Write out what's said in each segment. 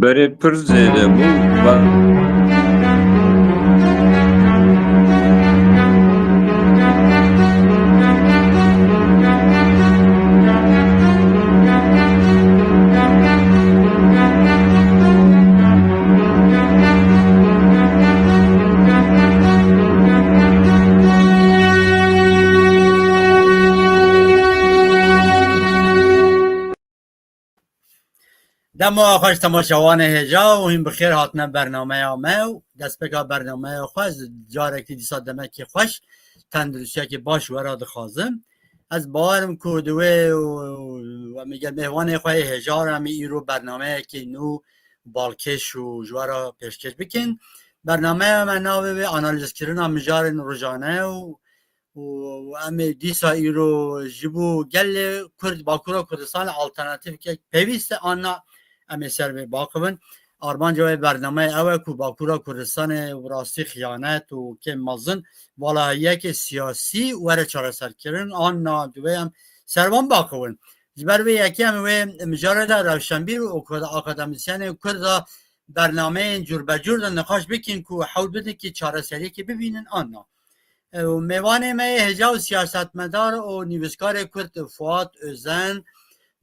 بری پر زیده بو و دما خوش تماشاوان هجا و این بخیر هاتنه برنامه آمه دست بگا برنامه خوش جاره که دیسا دمه که خوش تندرسیه که باش وراد خوازم از باورم که دوه و میگه مهوان خواه هجا را می ایرو برنامه که نو بالکش و جوارا پیشکش بکن برنامه من ناوه به آنالیز کردن مجار روزانه و امی دیسا ایرو جبو گل کرد باکورا کردستان آلترناتیو که پیوست آنها امی سر به باقون آرمان جوی برنامه اوه که باکورا کردستان راستی خیانت و که مزن والا یک سیاسی وره چاره سر کردن آنها دوی هم سروان باقون جبر به یکی هم مجارد روشنبیر و اکادمیسیان کرد برنامه جور بجور دا نقاش بکن که حول بده که چاره سری که ببینن آنها میوان ما هجا و سیاستمدار و نویسکار کرد فواد اوزن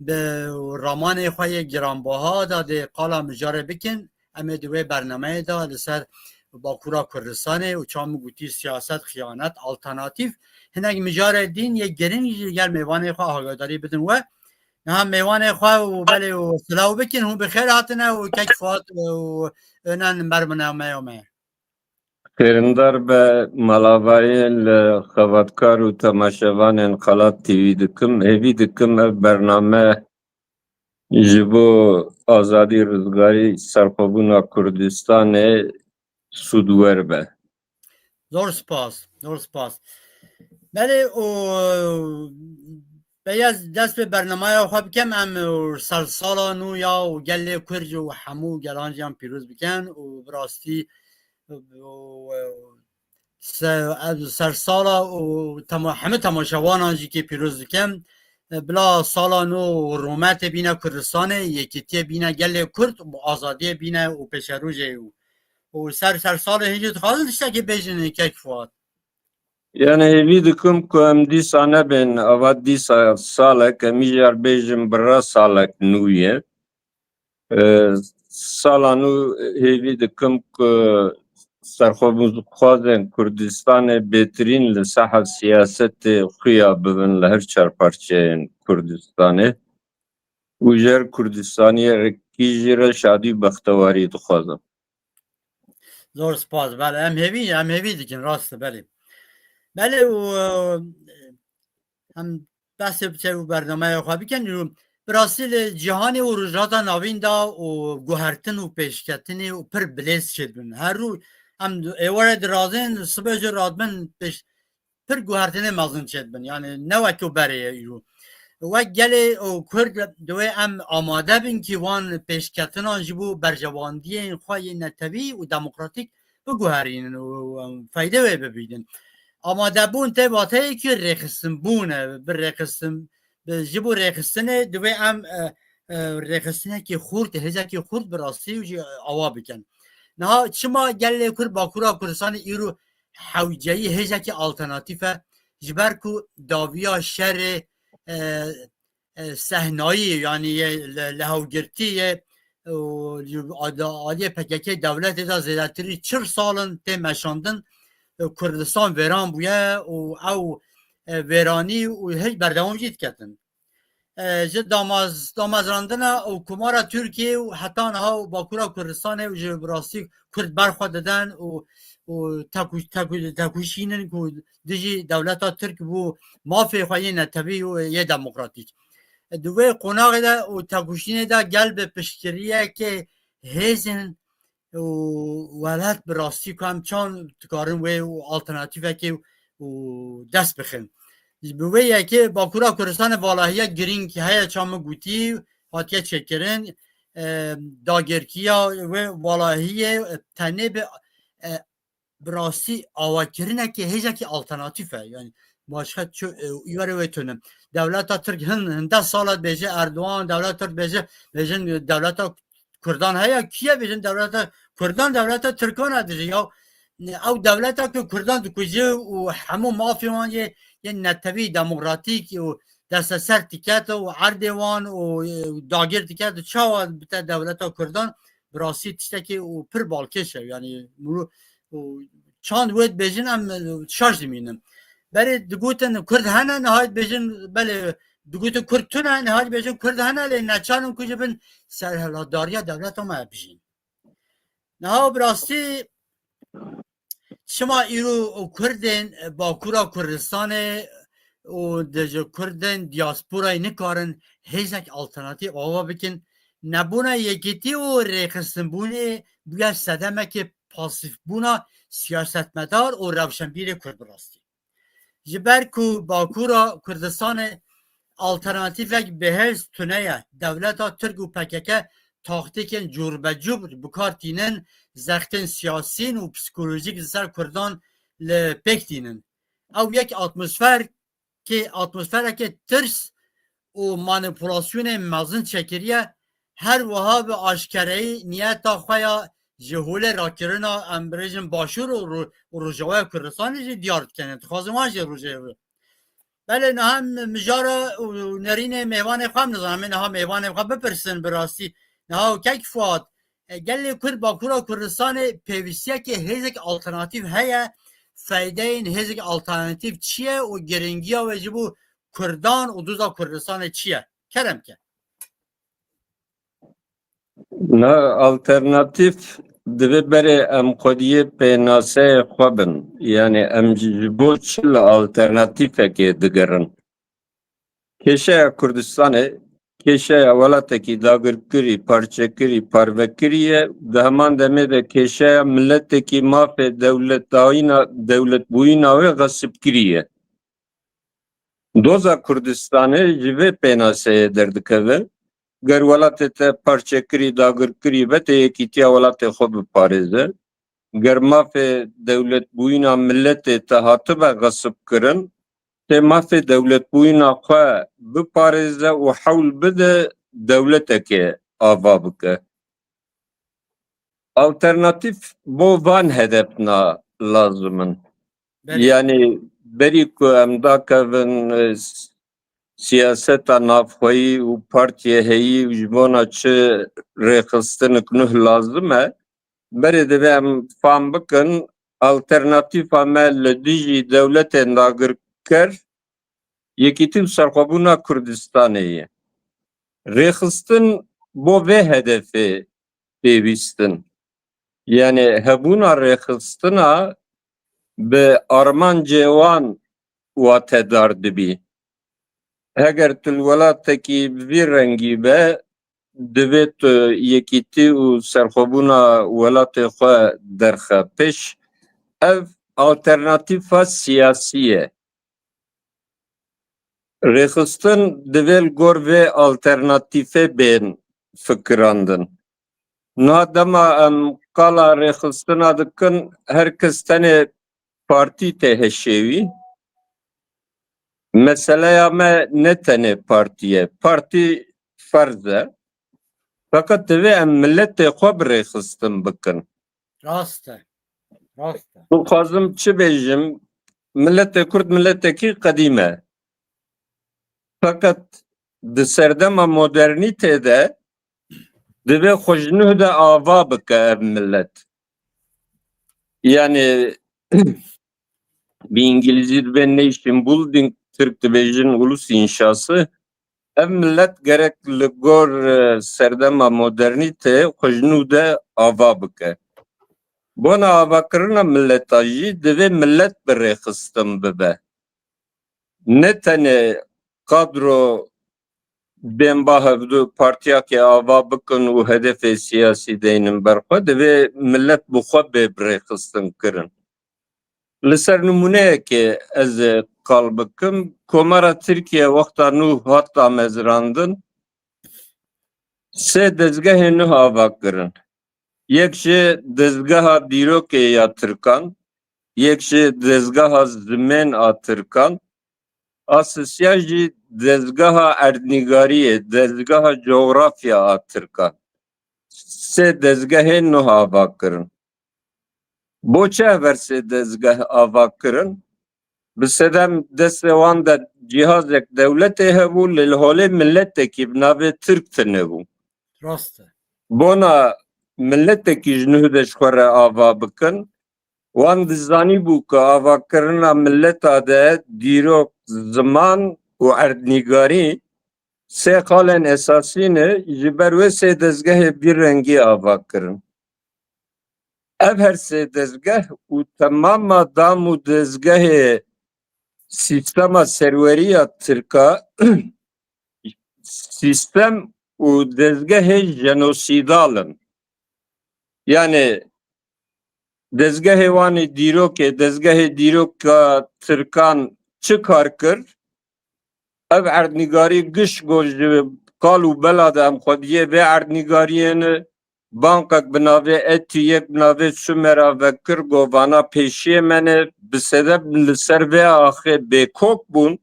به رامان خواه گرانبها داده قالا مجاره بکن اما دوی برنامه دا لسر باکورا کردستانه و چام گوتی سیاست خیانت آلترناتیو هنگ مجاره دین یک گرین گر میوان خواه آگاداری بدن و هم میوان خواه و بله و سلاو بکن هم بخیر هاتنه و کک فواد و اونن برمنامه اومه خیرندار به ملاوری لخواتکار و تماشاوان انقلاب تیوی دکم هیوی دکم برنامه جبو آزادی روزگاری سرخوبونا کردستان سودور به زور سپاس بله و بیاز دست به برنامه خواب بکم هم سال نو یا و گل کرج و همو گلانجی هم پیروز بکن و براستی سال و همه تماشاوان آنجی که پیروز بکن بلا سالا نو رومت بینه کردستان یکیتی بینه گل کرد و آزادی بینه و پیشروجه و سر سال هیچ خواهد داشته که بیجنه که فواد یعنی هیوی دکم که هم دیسا نبین اول دیسا سالک امیجار بیجم برا سالک نویه سالانو هیوی دکم که سرخوازن کردستان بهترین لساحه سیاست خویا ببن لهر چار پارچه کردستانه و جر کردستانی رکی جره شادی بختواری دخوازم زور سپاس بله هم هیوی دیکن راسته بله و هم بحث بچه برنامه خوابی کن براسیل جهانی و رجاتا ناوین دا و گوهرتن و پیشکتن و پر بلیس شد بین هر رو هم ایوار درازین صبح جو رادمن پر گوهرتن مازن شد بین یعنی نوکو بره ایرو و گله و کرد دوی هم آماده بین که وان پیشکتن آنجبو برجواندی این خواهی نتوی و دموکراتیک بگوهرین و فایده وی ببیدن آماده بون ته واته که رخصن بونه بر رخصن جبو رخصنه دوی هم رخصنه که خورد هزا که خورد براستی و جی آوا بکن نه شما گل کر باکورا کردستان ایرو حوجهی هزا که آلترناتیفه جبر کو داویا شر سهنایی یعنی لهوگرتی آدی پککی دولت دا زیدتری 40 سالن ته مشاندن کردستان ویران بویه و او ویرانی و هیچ بردوام جید کتن جد داماز راندن و کمار ترکیه و حتی نها باکورا کردستان و براستی کرد برخواه دادن و تکوشینن که دیجی دولتا ترک بو مافی خواهی نتبی و یه دموکراتیک دوی قناغ دا و تکوشین دا گل پشکریه که هیزن و ولد براستی کنم چون تکارن و آلترناتیفه که دست بخین بوی که باکورا کردستان والاهیه گرین که هیا چام گوتی هاتیه چکرن داگرکیا و والاهیه تنه به براستی آواکرینه که هیچه که آلترناتیفه یعنی باشد چو ایواره ویتونم دولت ترک هنده سالت بیجه اردوان دولت ترک بیجه دولت Kurdan haya kiye bejin devleta Kurdan devleta Türkan edici ya او devleta ki Kurdan dikuje u hemu mafyaman ye netevi demokratik u desta ser tiket u ardevan u dagir tiket çava bite devleta Kurdan براستی تشتکی و پر بالکشه یعنی چند وقت بجن ام شاش دمینم بله دگوتن کرد هنه نهایت بجن بله دگوت کرد تونه نهایت بجن کرد هنه لی نچانم کجا بن سرهلاداریا دولت هم بجن نه براستی شما ایرو کردن باکورا کردستان و دجا کردن دیاسپورای نکارن هیچ آلترناتیو آوا بکن نبونه یکیتی و ریخستن بونه بویا سدمه که پاسیف بونه سیاستمدار و روشنبیر کرد براستی جبر کو باکورا کردستان آلترناتیو بهرز تونه دولتا ترک و پککه تاختیکن جور به جور بکارتینن زختن سیاسین و پسیکولوژیک سر کردان لپکتینن او یک اتمسفر که ترس و مانیپولاسیون مزن چکریه هر وها به آشکاری نیت خویا جهول راکرنا امبرژن باشور و رجوع کردستان جی دیارت کنه خازمان جی رجوع بله نه هم مجارا و نرین میوان خوام نظام نه هم میوان خوام بپرسن براستی نه ها کک فواد گلی کرد باکورا کردستان پیوستیه که هیچ آلترناتیو هیا فایده این هیچ آلترناتیو چیه و گرنگیا و جبو کردان و دوزا کردستان چیه کرم که نه alternatif دوی بره ام خودیه پیناسه خوابن یعنی ام جبو چل alternatif که دگرن کشه کردستانه کشه اولاته کی داگر کری پارچه کری پارو کریه ده همان دمه ده کشه ملت کی ماف دولت بوینا و غصب کریه دوزا کردستانه جوه پیناسه دردکوه گر ولات ته پارچه کری داگر کری و ته یکیتیا ولات خوب پارزه گر ماف دولت بوینا ملت ته هاتبه غصب کرن ته ماف دولت بوینا خواه بپارزه و حول بده دولته که آوا بکه alternatif بو وان هدفنا لازمن yani beri ku em dakevin siyaseta navxweyî û partiye heyî ji bona çi rêxistinik nuh lazim e berê divê em fam bikin alternatîfa me li dijî dewletên dagirker yekîtî û serxwebûna Kurdistanê ye rêxistin bo vê hedefê pêwîstin yani hebûna rêxistina bi armancê wan watedar dibî eger tu li welatekî vî rengî be divê tu yekîtî û serxwebûna welatê xwe derxe pêş ev alternatîfa siyasî ye rêxistin divê li gor vê alternatîfê bên fikirandin niha dema em qala rêxistina dikin her kes tenê partî tê heşêwî meseleya me ne tenê partî ye partî ferz e fakat divê em milletê xwe bi rêxistin bikin raste dixwazim çi bêjim milletê Kurd milletekî qedîm e fakat di serdema modernîtê de divê xwe ji nû de ava bike ev millet yani bi îngilîzî divê nation building Türk dibêjin ulus înşası ev millet gerek li gor serdema modernîtê xwe ji nû de ava bike bona avakirina milleta jî divê millet bi rêxistin bibe ne tenê kadro bên bahevdû partiyakê ava bikin û hedefê siyasî deynin berxwe divê millet bi xwe bê bi rêxistin kirin li ser nimûneyekê ez ê qal bikim Komara Tirkiye wexta nû hat damezrandin sê dezgehê nû ava kirin yek ji dezgeha dîrokê ya Tirkan yek ji dezgeha zimên a Tirkan asisya jî dezgeha erdnîgariyê dezgeha coğrafya a Tirkan سه دزگه نو آوا کرن. بوچه هر سه دزگه آوا کرن بسدم دست وان دا جهاز یک دولت هبو للحاله ملت کی بناوه ترک تنبو. راسته بونا ملت کی جنوه دشخوره آوا بکن وان دزانی بو که آوا کرنا ملت آده دیروک زمان و اردنیگاری سه قالن اساسی نه جبر و سه دزگه bir rengi آوا کرن. ev her sê dezgeh û temama dam û dezgehê sîstema serweriya Tirka sîstem û dezgehê jenosîdal in. Yani dezgehê wanê dîrokê dezgehê dîroka Tirkan çi kar kir? Ev erdnîgarî giş got ji kal û bela de em xwediyê vê erdnîgariyê bankak binave etiyek binave Sumera vekir govana peşiye mene bisedeb li ser ve axe bêkok bûn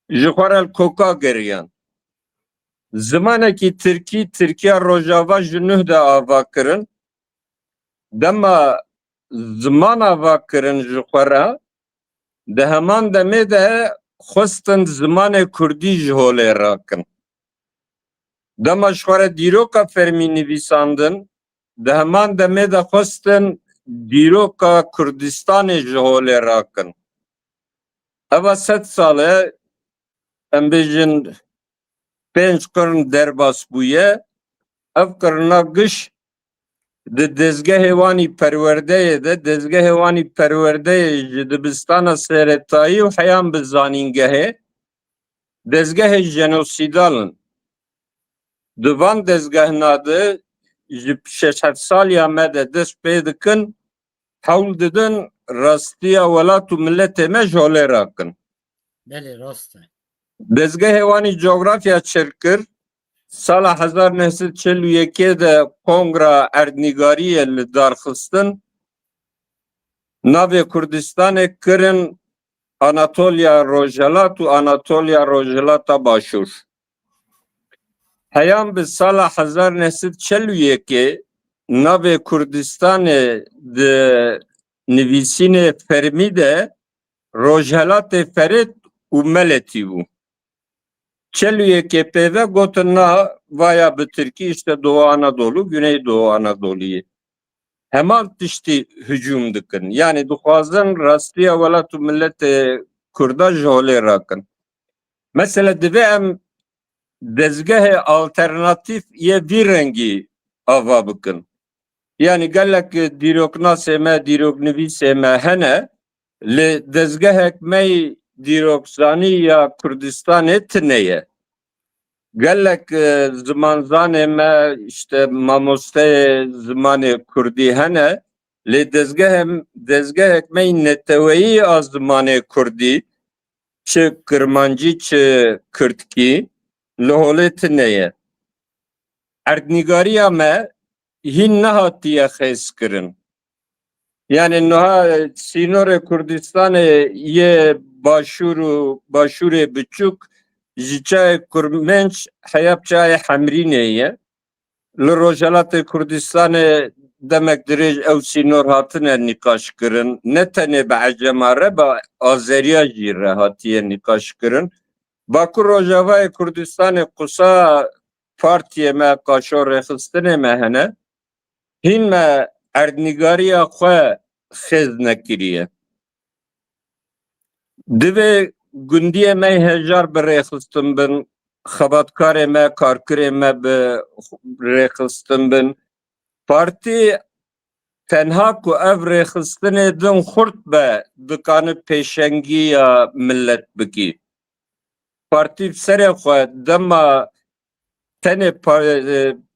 ji xwarel koka geriyan. Zimanekî Tirkiya Rojava ji nuh de ava kirin. Dema ziman ava kirin ji xwara di heman demê de xwestin zimanê Kurdî ji holê rakin. Dema ji xwara dîroka fermî nivîsandin di heman demê de xwestin dîroka Kurdistanê ji holê rakin. Eva 100 sal e em bêjin 5 qirn derbas bûye ev qirna giş di dezgehê wanî perwerdeyê de dezgehê wanî perwerdeyê ji dibistana Serêtayî û heyan bi zanîngehê dezgehê jenosîdal in. Di van dezgehna de ji 6 saliya me de dest pê dikin hewl didin rastiya welat û milletê me ji holê rakin. بله راسته Dezgehê wanî coğrafya çêrkir sala 1941 de Kongra Erdnîgariyê li darxistin navê Kurdistanê kirin Anatolya Rojhelat û Anatolya Rojhelata Başûr. Heyan bi sala 1941 navê Kurdistanê di nivîsînê fermî de Rojhelatê Ferit û Meletî bû. Çelûyekê pêve gotin na vaya bi Tirkî işte Doğu Anadolu, Güneydoğu Anadolu'yê. Heman tiştî hücum dikin. Yani dixwazin rastiya welat û milletê Kurda ji holê rakin. Mesela divê em dezgehê alternatîf yê vî rengî ava bikin. Yani gelek dîroknasê me, dîroknivîsê me hene li dezgehek me dîrokzanî ya Kurdistanê tune ye. Gelek zimanzanê me işte mamosteyê zimanê Kurdî hene li dezgehek me neteweyî a zimanê Kurdî çi Kirmancî çi Kürtkî li holê tune ye. Erdnîgariya me hîn nehatiye xêzkirin. Yani niha sînorê Kurdistanê yê başûr û başûrê biçûk ji çayê Kurmenc heya çayê Hemrînê ye. Li Rojhelatê Kurdistanê demek dirêj ew sînor hatine nîqaş kirin. Ne tenê bi ecema re bi Azeriya jî re hatiye nîqaş kirin. Bakur Rojavayê Kurdistanê qusa partiyê me qaşo rêxistinê me hene hîn me erdnîgariya xwe xêz nekiriye. Divê gundiyê me hejar bi rêxistin bin, xebatkarê me, karkirê me bi rêxistin bin. Partî tenha ku ev rêxistinê din xurt be dikane pêşengiya millet bikî. Partî serê xwe dema tenê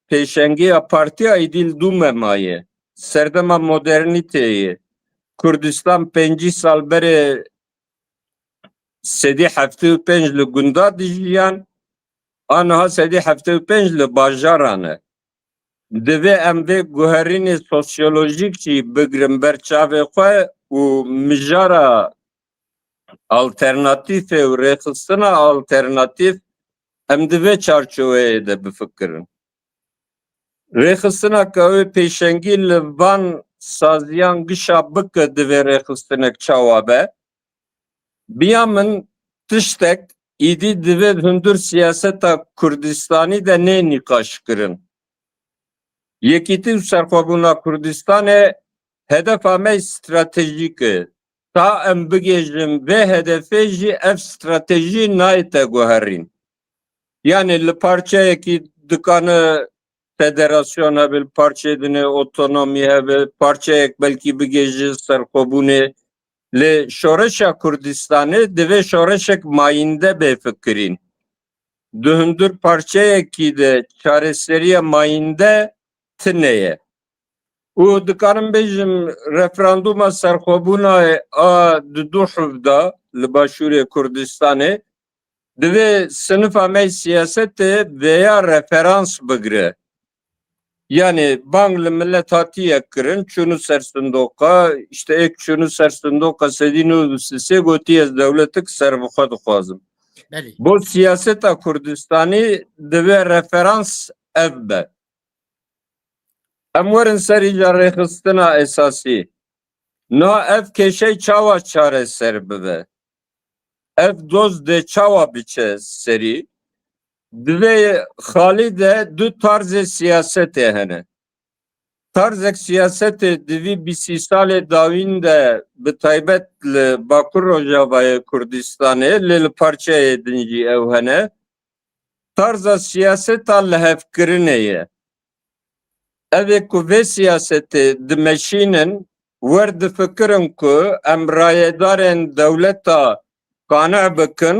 pêşengiya partiya îdîl dû memaye. Serdema modernîteyê. Kurdistan 5 sal berê sedî heftê û pênc li gunda dijiyan aniha sedî heftê û pênc li bajaran e. Divê em vê guherînê sosyolojîk jî bigirin ber çavê xwe û mijara alternatîfê û rêxistina alternatîf em di vê çarçoveyê de bifikirin. Rêxistina ke ew pêşengî li van saziyan gişa bike divê rêxistinek çawa be. Biya min tiştek îdî divê hundir siyaseta Kurdistanî de nê nîqaş kirin. Yekîtî û serxwebûna Kurdistanê hedefa me stratejîk e. Ta em bigêjin vê hedefê jî ev stratejî nayê te guherîn. Yani li parçeyekî dikane federasyon hebe, parçeyê dine otonomî hebe, parçeyek belkî bigêje serxwebûnê. Li şoreşa Kurdistanê divê şoreşek mayînde bêfikirîn. Di hundir parçeyekî de çareseriya mayînde tune ye. û dikarim bêjim referanduma serxwebûna a di du hevda li Başûrê Kurdistanê divê sinifa me siyasetê veya referans bigire. Yani bang li millet hatiye kirin, çûnû ser sindoqa, işte ek çûnû ser sindoqa sedî nû sê gotiye ez devletik servixwe dixwazim. Belî. Bo siyaseta Kurdistanî divê referans ev be. Em werin serî ca rêxistina esasî. Na ev kêşey çawa çareser bibe. Ev doz de çawa biçe serî. Divê xalî de du tarzê siyasetê hene. Tarzek siyasetê divî bîsî salê dawîn de bi taybet li Bakur Rojavayê Kurdistanê lê li parçeyê din jî ew hene. Tarza siyaseta lihevkirinê ye. Evê ku vê siyasetê dimeşînin wer difikirin ku em rayedarên dewleta qane bikin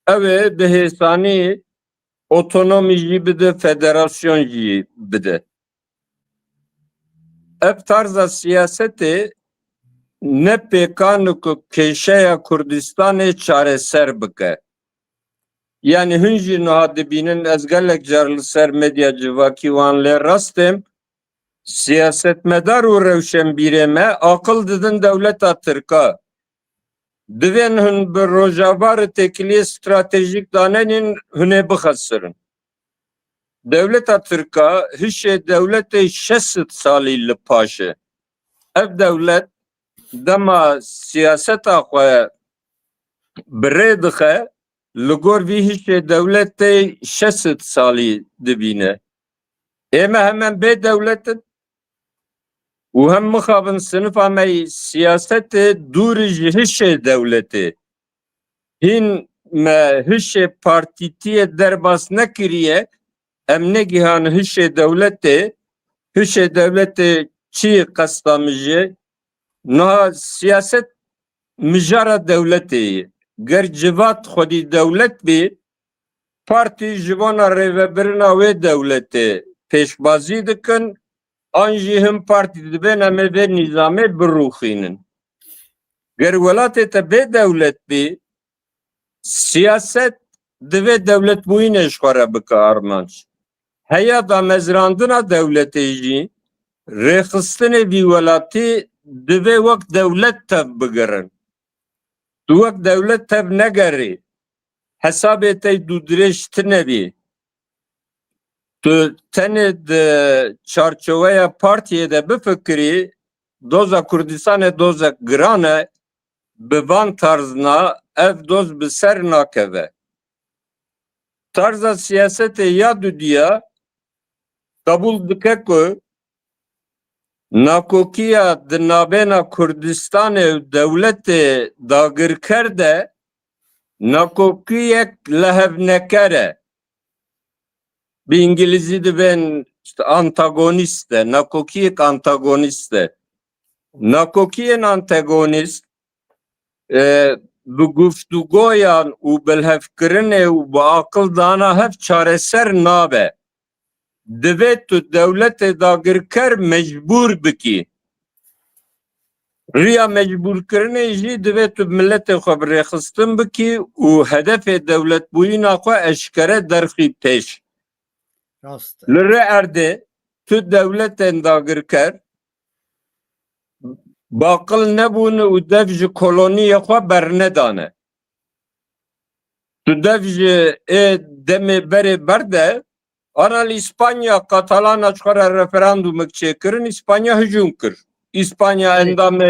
ew ê bi hêsanî otonomî jî bide, federasyon jî bide. Ev tarza siyasetê ne pêkan ku kêşeya Kurdistanê çareser bike. Yani hûn jî niha dibînin ez gelek car li ser medya civakî wan lê rastêm siyasetmedar û rewşenbîrê me aqil didin dewleta Tirka. Divên hûn bi rojavarê têkiliyê stratejîk danenên hûn ê bixesirin. Dewleta Tirka hişê dewletê 60 salî li paş e. Ev dewlet dema siyaseta xwe birê dixe li gor vî hişê dewletê 60 salî dibîne. Ême hemen bê dewletin û hem mixabin sinifa me siyasetê dûr ji hişê dewletê. Hîn me hişê partîtiyê derbas nekiriye, em negîhan hişê dewletê, hişê dewletê çi qesta mijê, niha siyaset mijara dewletê ye. Ger civat xwedî dewlet bê, partî ji bona rêvebirina wê dewletê pêşbazî dikin, an jî him partî dibên em ê vê nîzamê birûxînin. Ger welatê te bê dewlet bê, siyaset divê dewletbûyînê ji xwe re bike armanc. Heya damezrandina dewletê jî rêxistinê vî welatî divê wek dewlet tev bigirin. Tu wek dewlet tev negerî. Hesabê te dû dirêj tune bî. Tu tenê di çarçoveya partiyê de bifikirî, doza Kurdistanê dozek giran e, bi van tarzna ev doz bi ser nakeve. Tarza siyasetê ya dudiya kabul dike ku nakokiya di navbêna Kurdistanê û dewletê dagirker de nakokiyek lehevneker e. Bi İngilizî dibên işte antagonist e, nakokiyek antagonist e. Nakokiyên antagonist bi guftûgoyan û bilhevkirinê û bi aqil dana hev çareser nabe. Divê tu dewletê dagirker mecbûr bikî. Riya mecbûrkirinê jî divê tu milletê xwe bi rêxistin bikî û hedefê dewletbûyîna xwe eşkere derxî pêş. Rast. Li rê erdê tu dewletên dagirker baqil nebûne û dev ji koloniyê xwe bernedane. Tu dev ji ê demê berê berde Anal İspanya Katalana çıkara referandum çekirin, İspanya hücum kır. İspanya Evet. endamı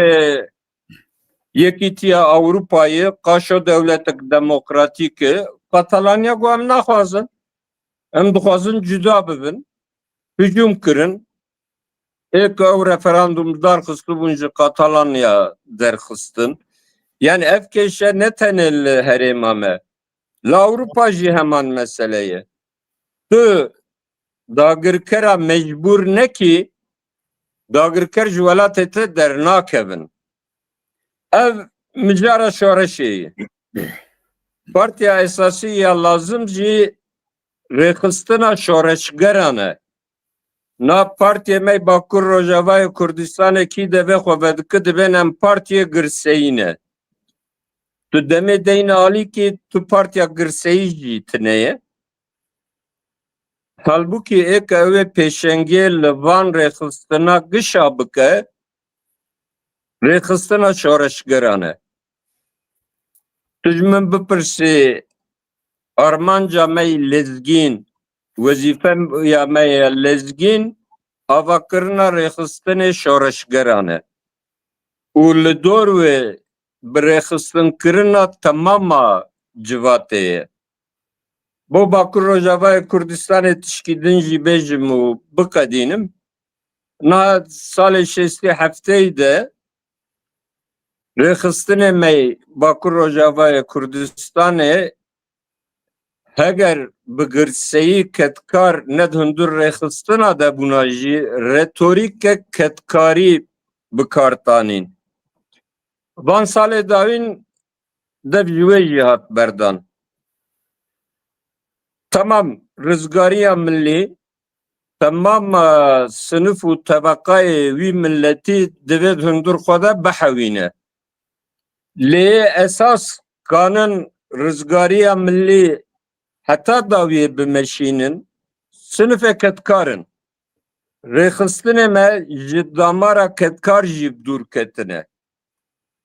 yekitiye Avrupa'yı kaşo devletik demokratik Katalanya guam naxwazin. Em dixwazin cüda bibin. Hücum kırın. Ek ev referandum darxistı bunca Katalanya derxistin. Yani ev keşe ne tenel heremame. La Avrupa jî heman meseleyi. Tu dagirkera mecbur ne ki dagirker ji welatê te dernakevin. Ev micara şoreşê. Partiya esasî ya lazım jî rêxistina şoreşgeran e. Na partiyê me Bakur Rojavayê Kurdistanê kî devê xwe vedike dibên em partiyê girseyîne. Tu demê deyne alî ki tu partiya girseyî jî tune ye. Halbuki ek ew ê pêşengê li van rêxistina gişa bike, rêxistina şoreşgeran e. Tu ji min bipirsî armanca me lezgîn, wezîfe ya me ye lezgîn, avakirina rêxistinê şoreşgeran e. û li dor wê bi rêxistinkirina temama civatê ye. Bo Bakur Rojavayê Kurdistanê tişkîdin jî bêjim û biqedînim. Na salê şêstî hefteyê de rêxistinê me Bakur Rojavayê Kurdistanê heger bi girseyî ketkar ne hundur rêxistina de bûna jî retorîkek ketkarî bikartanîn. Van salê dawîn dev ji wê jî hat berdan. Tamam, rizgariya millî tamam sınıf û tebaqayê wî milletî divê hundur xwe de bihewîne. Lê esas kanın rizgariya millî heta dawiyê bimeşînin sınıfê ketkarin. Rêxistinê me ji damara ketkar jî dûr ketine.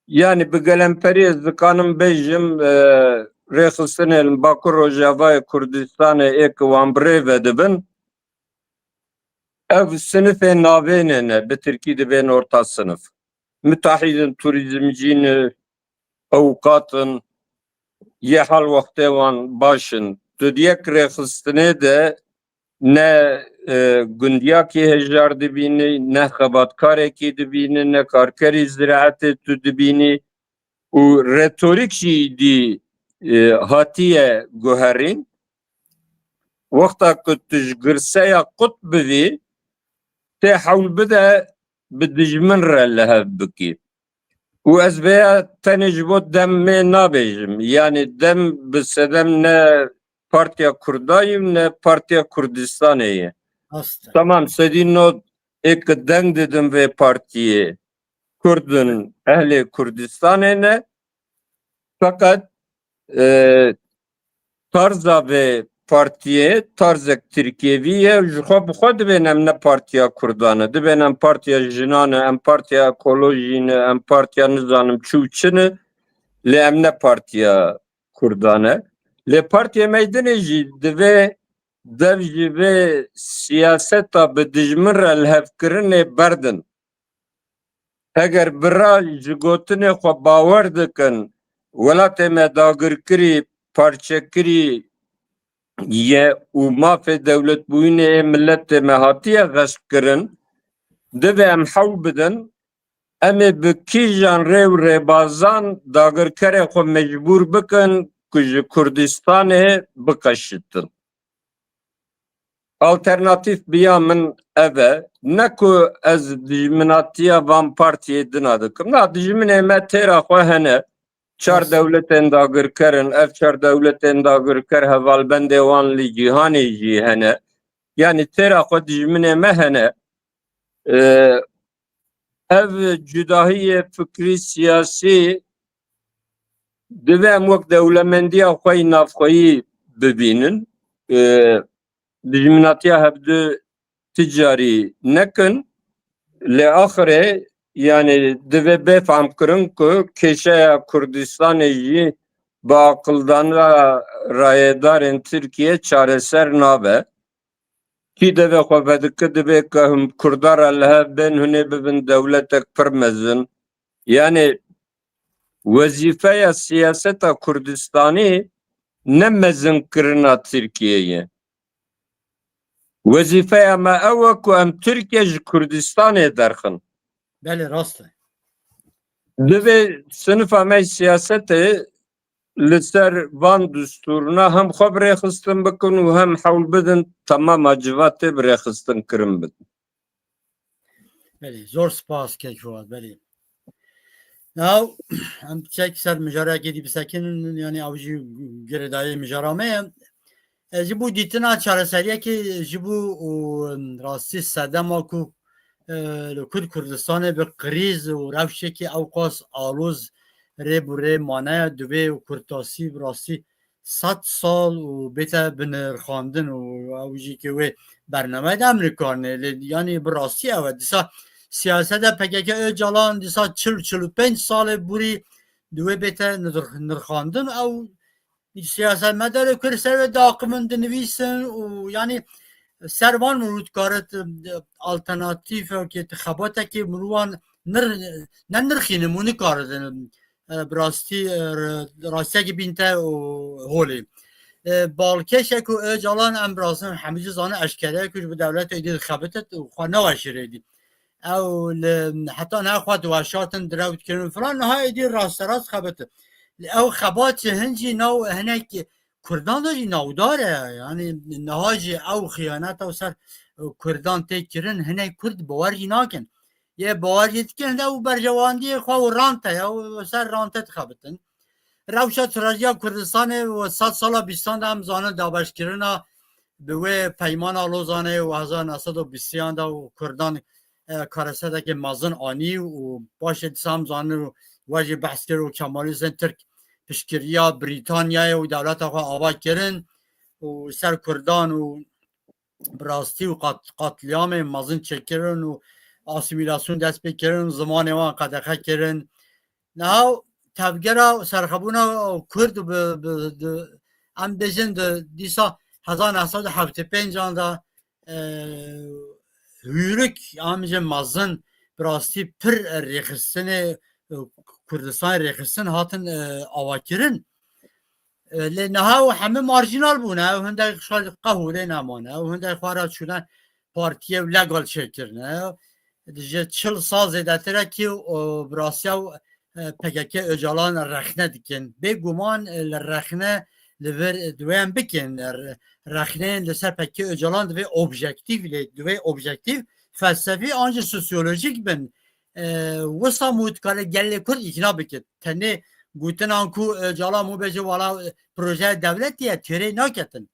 Yani bi gelemperiyê ez dikanim bêjim rêxistinê li Bakur Rojavayê Kurdistanê êk wan bi rê vedibin. Ev sınıfê navênê ne, bi Tirkî dibên orta sınıf. Müteahhidin, turizmcîn, awqatin, yê hal wextê wan başin. Tu diyek rêxistinê de ne gundiyakî hejjar dibînî, ne xebatkarekî dibînî, ne karkerî ziraetê tu dibînî û retorik jî dî hatiye guherîn. Wexta ku tu ji girseya qut bivî, tê hewl bide bi dijmin re li hev bikî. û ez vêya tenê ji bo demê nabêjim. Yani dem bi sedem ne Partiya Kurdayî ne Partiya Kurdistanê ye. Aslen. Tamam, sedî not êk deng didim vê partiyê. Kurdin ehlê Kurdistanê ne. Fakat tarza vê partiyê tarzek Tirkiyevî ye. Ji xwe bi xwe dibên em ne Partiya Kurdan e. Dibên em Partiya Jinan e, em Partiya Ekolojî ne, em Partiya nizanim çû çin e. Lê em ne Partiya Kurdan e. Lê partiyê meydinê jî divê dev ji vê siyaseta bi dijmin re li hevkirinê berdin. Eger bira ji gotinê xwe bawer dikin, welatê me dagirkirî, parçekirî ye û mafê dewletbûyînê ê milletê me hatiye xeştkirin, divê em hewl bidin, em ê bi kîjan rê û rêbazan dagirkerê xwe mecbûr bikin ku ji Kurdistanê bikeşitin. Alternatîf biya min ev e, ne ku ez dijminatiya van partiyê dina dikim. Na dijminê me têra xwe hene. Çar dewletên dagirkerin, ev çar dewletên dagirker hevalbendê wan li cîhanê jî hene. Yani têra xwe dijminê me hene. Ev cudahiyê fikrî siyasî divê em wek dewlemendiya xwe navxweyî bibînin. Dijminatiya hevdû ticarî nekin. Lê axirê yani divê bêfam kirin ku kêşeya Kurdistanê jî bi aqildana rayêdarên Tirkiye çareser nabe. کی دوی خو بدک دوی که هم کردار الله بین هنه ببن دولتک پرمزن yani vazifeya siyaseta Kurdistan'ı ne mezin kırına Türkiye'ye. Vazifeya ma eva ku em Türkiye ji Kurdistan'ı derxin. بله راسته Dve sınıfa me siyaseti لسر van düsturuna hem xwe birêxistin bikin û hem hewl bidin temama civatê birêxistin kirin bidin. بله زور سپاس کیکواد بله ناو ام چک سر مجاره که دی بسکن یعنی اوجی گردای مجارامه جبو دیتنا چارەسەریە که جبو راستی سەدەما کو کرد کردستان به قریز و روشه که او قاس آلوز ری بوره مانه دوبه و کردتاسی براستی 100 سال و بیتا بنرخاندن و اوجی که وی برنامه ده امریکانه یعنی براستی او دیسا siyasete PKK Öcalan disa 40-45 sale buri duve bete nırkandın ev siyaset medere kırser ve dağımın dinvisin yani servan murutkaret alternatif ki tıkhabata ki muruan nırkhini muni kardın brasti rastya gibinte holi balkeşe ku Öcalan embrasın hamici zanı eşkere kuş bu devlet ödedi khabetet khana vaşiredi او حتی نه خود واشاتن دراوت کردن فلان ها ایدی راست راست خبرت او خبات هنجی نو هنک کردان داشی نو داره یعنی نهاجی او خیانت او سر کردان تکرن هنک کرد باوری ناکن یه باوری تکن او برجواندی خواه و رانته او سر رانته خبرتن روشت راجیا کردستان و 100 سالا بیستان هم زانه دابش کردن به پیمان آلوزانه و 1920 دا و کردان کارسته که مازن آنی و باشه دیسام زانه و واجه بحث کرد و کمالیزم ترک پشکریا بریتانیا و دولت آقا آباد کردن و سر کردان و براستی و قاتلیام مازن چکرن و آسیمیلاسیون دست بکرن زمان وان قدقه کردن نه تفگرا سرخبونا کرد ام بجن دیسا 1975 دا Hürük amca mazın birasti pir rekhisini Kurdistan rekhisin hatın avakirin le naha hemi marjinal buna o hende şal qahule namana o hende xarat şudan partiye legal çekirne diye çıl saz edetere ki birasti PKK Öcalan rexne dikin be guman rexne lever duyan bikin rexne leser PKK Öcalan ve objektif ve objektif felsefi ancak sosyolojik ben wasa mutkale gelle kur ikna bikin tane guten anku Öcalan mu bece wala proje devlet diye tere naketin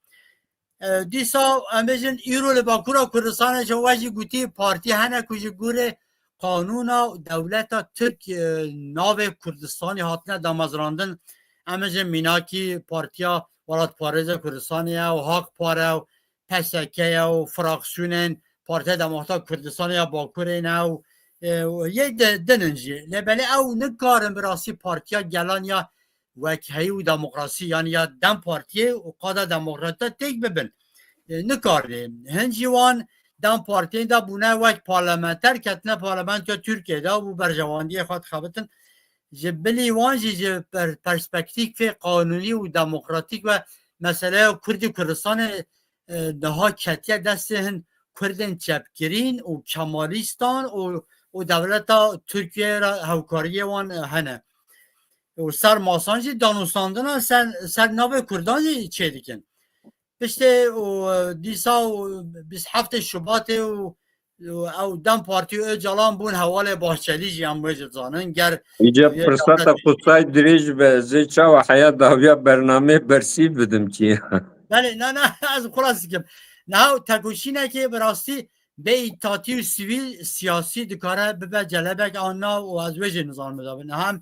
disa amejin irole bakura Kurdistan javaji guti parti hana kuji gure kanuna devleta Türk nave Kurdistani hatine damazrandın amejin minaki partiya Valat Pareze Kurdistaniya و Hak Pare و PSK'ya و fraksiyonun Parti Demokrat Kurdistaniya Bakur'na و یه دننجی لبله او نکارن براستی partiya gelen ya وکهی و دموکراسی yani ya dem partiye o kadar demokrata tek bebin nekardi هنجیوان دم partiye de buna vek parlamenter ketine parlamento Türkiye'de bu berjavandiye xat xabetin جبلی وانجی پرسپکتیف قانونی و دموکراتیک و مسئله کردی کردستان daha کتیه دستهن کردن چپگرین و کمالیستان و دولت ترکیه را هوکاریه وان هنه و سر ماسانجی دانوستاندن سر ناب کردانی چه دیکن پشته و دیسا و 27 شباط و او دم پارتی Öcalan bun havale bahçeli jiyam bejzanın ger İce fırsata kutsay dirij ve zeça ve hayat davya bername bersi bidim ki. Bale ne az kulasıkim. Now takuşine ki birasti be itati sivil siyasi dikara be celebek anna o az vece nizam da hem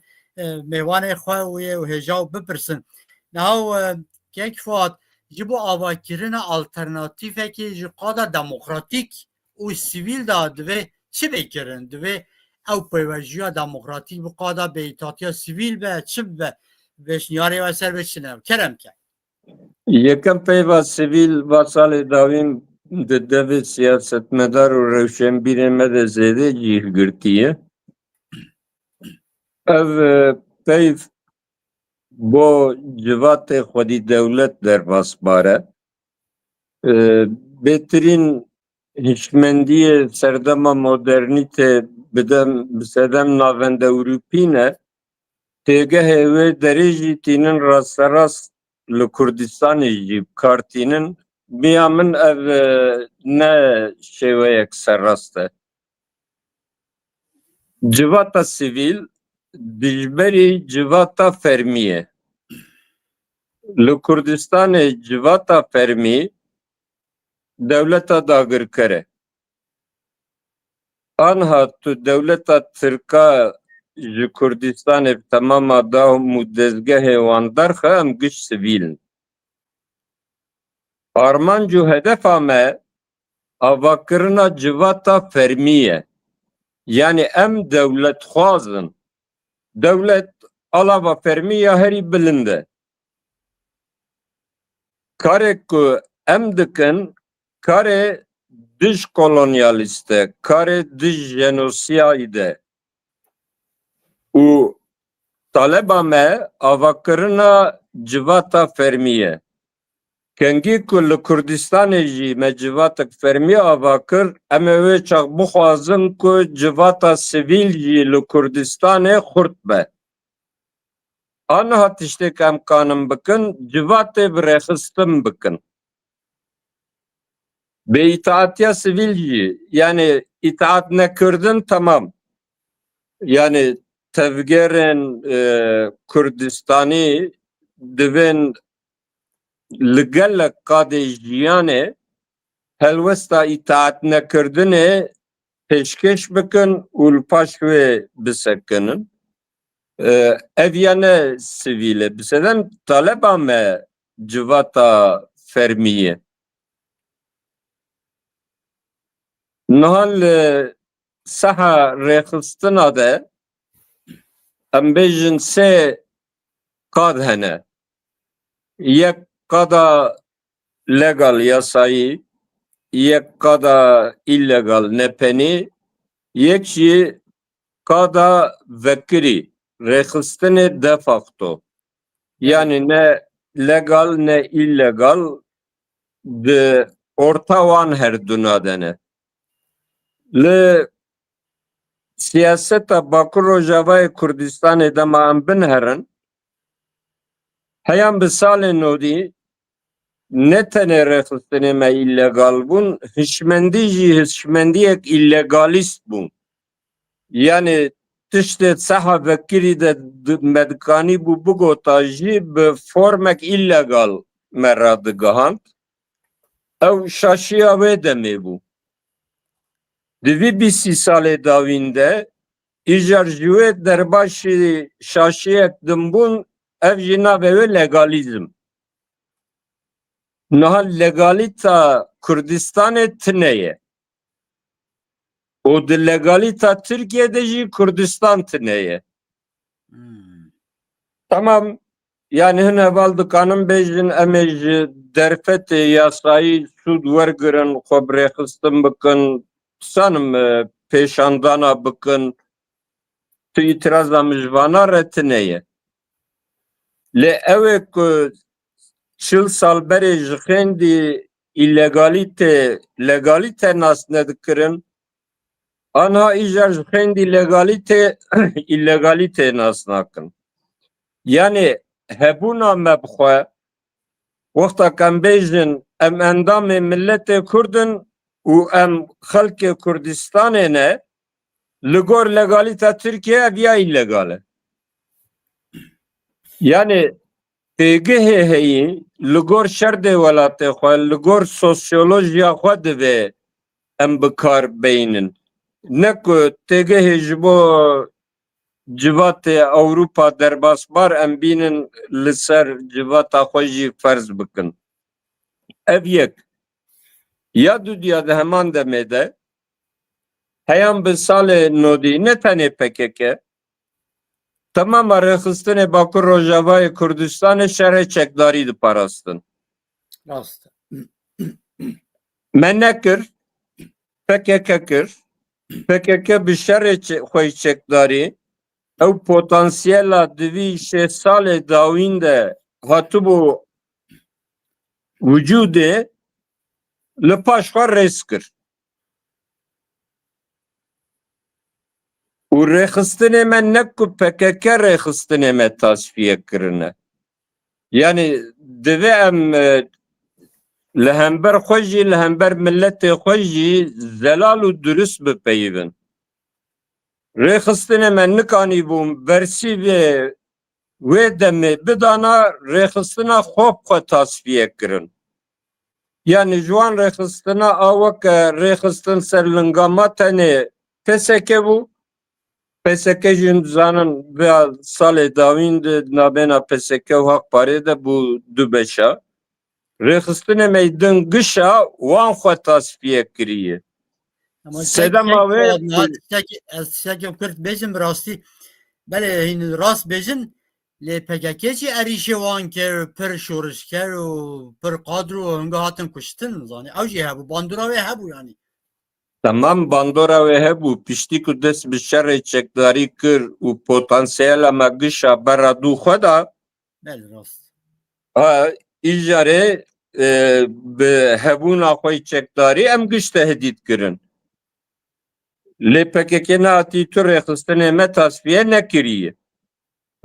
meyvane xwe ve hejav bepirsin. Now kek fat jibo avakirine alternatif ki jqada demokratik o sivil da ve çi bekirin ve ew peyvajiya demokratik bu qada beytatiya sivil ve çi ve veşniyari ve serveçine kerem ke Yekem peyva sivil vasalê davîn de devlet siyasetmedar û rewşenbîrên me de zêde cih girtiye. Ev peyv bo civatê xwedî dewlet derbasbar e. Bêtirîn hişmendiyê serdema modernîtê bi sedem navenda Ewropî ne, têgehê wê derê jî tînin rasterast li Kurdistanê jî kartînin. Miya min ev ne şêweyek serrast e. Civata sivîl dijberî civata fermî ye. Li Kurdistanê civata fermî dewleta dagirker e. Anha tu dewleta Tirka ji Kurdistanê temama dam û dezgehê wan derxe em giş sivîlin. Armanc û hedefa me avakirina civata fermî ye. Yani em dewletxwazin. Dewlet alava fermî ya herî bilind e. Karê ku em dikin, karê dij kolonyalîst e, karê dij jenosiyayî de. û taleba me avakirina civata fermî ye. Kengî ku li Kurdistanê jî me civatek fermî avakir, em ê wê çax bixwazin ku civata sivîl jî li Kurdistanê xurt be. Aniha tiştek em kanin bikin, civatê birêxistin bikin. Bêîtaatiya sivîl jî, yani itaat nekirdin tamam. Yani tevgerên Kurdistanî divên li gelek qadê jiyanê helwesta itaat nekirdinê pêşkêş bikin û li paş wê bisekinin. Ev ya ne sivîl e. Bisedem taleba me civata fermî ye. Niha li seha rêxistina de em bêjin sê qad hene. Yek qada legal yasayî, yek qada illegal nepenî, yek jî qada vekirî rêxistinê de facto. Yani ne legal ne illegal di orta wan her duna dene. Li siyaseta Bakur Rojavayê Kurdistanê dema em binherin, heyan bi salên nodî ne tenê rêxistinê me illegal bûn, hişmendî jî hişmendiyek illegalîst bûn. Yani tiştê seha vekirî de me dikanî bû bigota jî bi formek illegal me radigihand. Ew şaşiya wê demê bû. Di vî bîstî salê dawîn de îjar ji wê derbaşî şaşiyek dimbûn, ev jî navê wê legalizm. Niha legalîta Kurdistanê tune ye. û di legalîta Tirkiyeyê jî Kurdistan tune ye. Tamam, yani hin heval dikanin bêjin em ê ji derfetê yasayî sûd wergirin, xwe birêxistin bikin, sanim pêşandana bikin, tu îtiraza mijvana re tune ye. Lê ew ê ku çil sal berê ji xêndî illegalîtê legalîte nas nedikirin, anha îjar ji xêndî legalîtê illegalîtê nas nakin. Yani hebûna me bixwe, wexta ku em bêjin em endamê milletê Kurdin û em xelkê Kurdistanê ne, li gor legalîta Tirkiye ev ya illegal e. Yani pêgihê heyî li gor şerdê welatê xwe, li gor sosyolojiya xwe divê em bi kar bêynin. Ne ku têgihê ji bo civatê Ewropa derbasbar em bînin li ser civata xwe jî ferz bikin. Ev yek. Ya dudiya di heman demê de heyan bi salê nodî ne tenê PKK, tamama rêxistinê Bakur Rojavayê Kurdistanê şerê çekdarî diparastin. Rast. من نکر PKK kir PKK bi şerê xwe çekdarî ew potansiyela divî 6 salê dawîn de hatibû vücudê li paş xwe rêz kir. û rêxistinê me ne ku PKK rêxistinê me tasfiye kirine. Yani divê em li hember xwe jî li hember milletê xwe jî zelal û durist bipeyivin. Rêxistinê me nikanîbû bersîvê wê demê bidana rêxistina xwe xwe tasfiye kirin. Yani ji wan rêxistina a weke rêxistin ser lingama tenê PSK bû. PSK jî hûn dizanin vêya salê dawîn de navbena PSK û Haq Parê de bû du beşa. Rêxistinê me din gişa wan xwe tasfiye kiriye. Ama Sedema wê tiştekî Kurd bêjin bi rastî belê hîn rast bêjin lê PKK jî êrişê wan kir pir şorişker û pir qadr û hûn hatin kuştin zanî ew jî hebû bandora wê hebû yanî. Tamam bandora wê hebû piştî ku dest bi şerê çekdarî kir û potansiyela me gişa bera dû xwe da Belê rast. îjarê bi hebûna xwe çekdarî em giş tehdît kirin. Lê PKK nehatî tu rêxistinê me tasfiye nekiriye.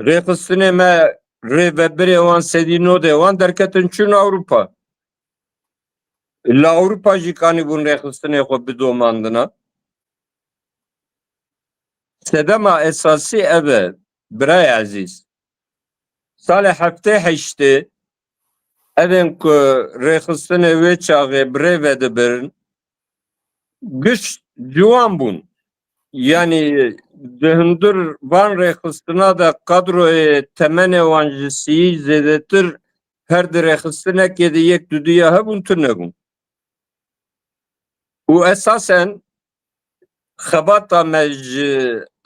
Rêxistinê me rêvebirê wan sedî nodê wan derketin çûn Ewropa. Li Ewropa jî kanîbûn rêxistinê xwe bidomandina. Sedema esasî ev e birayê ezîz. Salê heftê heştê evên ku rêxistinê wê çaxê bi rê vedibirin giş ciwan bûn. Yani di hundir van rêxistina de kadroyê temenê wan ji sîyî zêdetir her di rêxistinekê de yek du duya hebûn tu nebûn. û esasen xebata me ji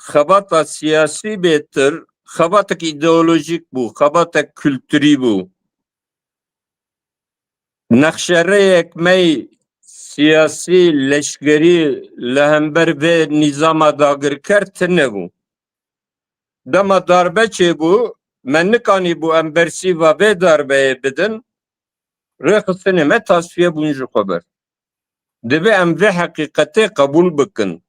xebata siyasî bêtir xebatek îdeolojîk bû, xebatek kültürî bû. Nexşereyek me siyasî leşkerî li hember vê nîzama dagirker tune bû. Dema darbe çêbû me nikanîbû em bersîva vê darbeyê bidin rêxistinê me tasfiye bûn ji xwe ber. Divê em vê heqîqetê qebûl bikin.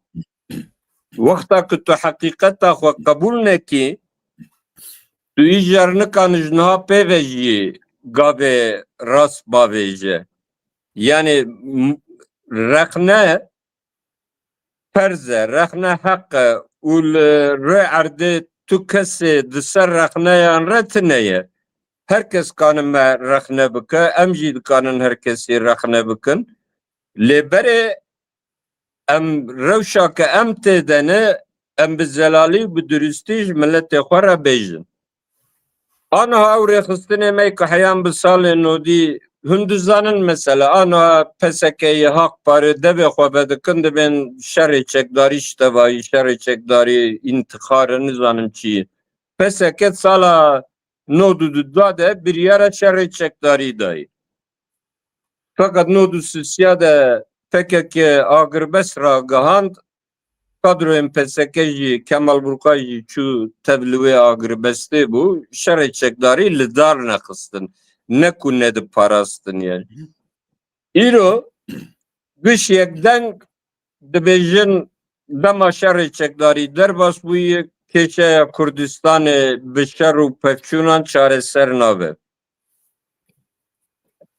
Wexta ku tu heqîqeta xwe qebûl nekî tu îjar nikanî ji niha pêve jî gavê rast bavêje. Yani rexne perze, rexne heqe û li rê erdê tu kesê di ser rexneyan re tune ye. Herkes kanin me rexne bike, em jî dikanin her kesî rexne bikin. Lê berê em rewşa ke em tê dene em bi zelalî bi duristî ji milletê xwe re bêjin. Aniha ew rêxistinê me ku heyan bi salê nodî hûn dizanin mesela aniha PSK'yê Haq Parê devê xwe vedikin dibên şerê çekdarî ji tevahî şerê çekdarî întixarê nizanim çi ye. PSK sala nod û duda de biryara şerê çekdarî dayê. Fakat nod û sisiya de PKK agirbest ragihand kadroyên PSK jî Kemal Burka jî çû tev li wê agirbestê bû şerê çekdarî li dar nexistin. Ne ku ne diparastin yani. Îro giş yekdeng dibêjin dema şerê çekdarî derbas bûye kêşeya Kurdistanê bi şer û pevçûnan çareser nabe.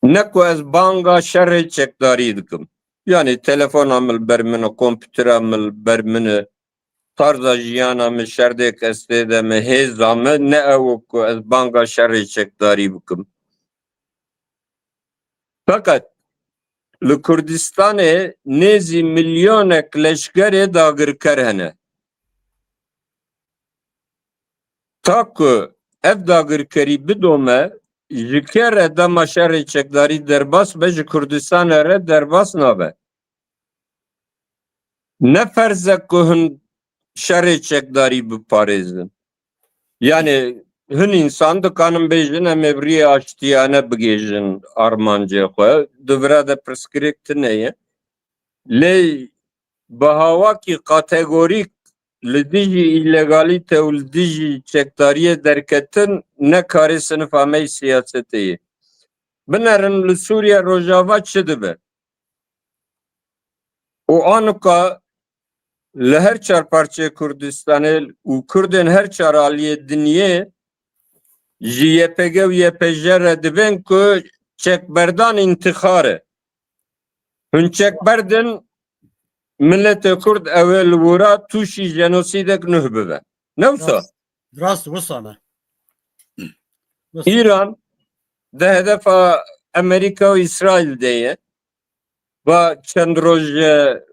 Ne ku ez banga şerê çekdarî dikim. Yani telefona min ber min e, kompûtera min ber min e, tarza jiyana min şerdê kestê de me hêza me ne ew ku ez banga şerê çekdarî bikim. Fakat li Kurdistanê nêzî milyonek leşkerê dagirker hene. Ta ku ev dagirkerî bidome ji kê re dema şerê çekdarî derbas be ji Kurdistanê re derbas nabe. Ne ferz e ku hûn şerê çekdarî biparêzin. Yani hın insan dikanin bejin emevriye açtiyane bigejin armancı xwe. Duvra da preskripti neye. Lê bihawakî kategorîk li dijî îlegalîte û li dijî çekdariyê derketin nekarê sinifa me siyasetê ye. Binerin li Sûriye Rojava çi dibe? û anuka li her çar parçeyê Kurdistanê û Kurdên her çar aliyê dinyê ji YPG û YPJ re dibin ku çekberdan intixar e. Hûn çekberdin milletê Kurd ew ê li wira tûşî jenosîdek nuh bibe. Newsa Rast Rusana. İran di hedefa Amerika û İsrail de ye. Ba çend roj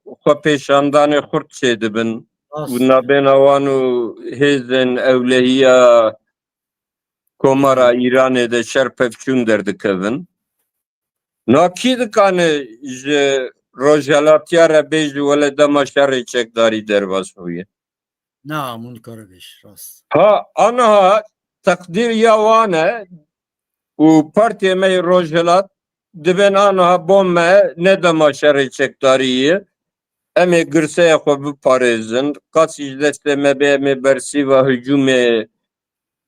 xwe pêşandanê Kurd çê dibin. û navbêna wan û hêzên ewlehiya Komara İranê de şer pevçûn derdikevin. Nakî dikane ji rojhelatiya re bêj wele dema şerê çekdarî derbas bûye. Na munkar beş rast. Ha anaha takdir ya wan e û partiyê me rojhelat dibin anaha bom me ne dema şerê çekdarî ye. Em ê girseya xwe biparêzin. Qasî ji destê me bê em ê bersîva hücumê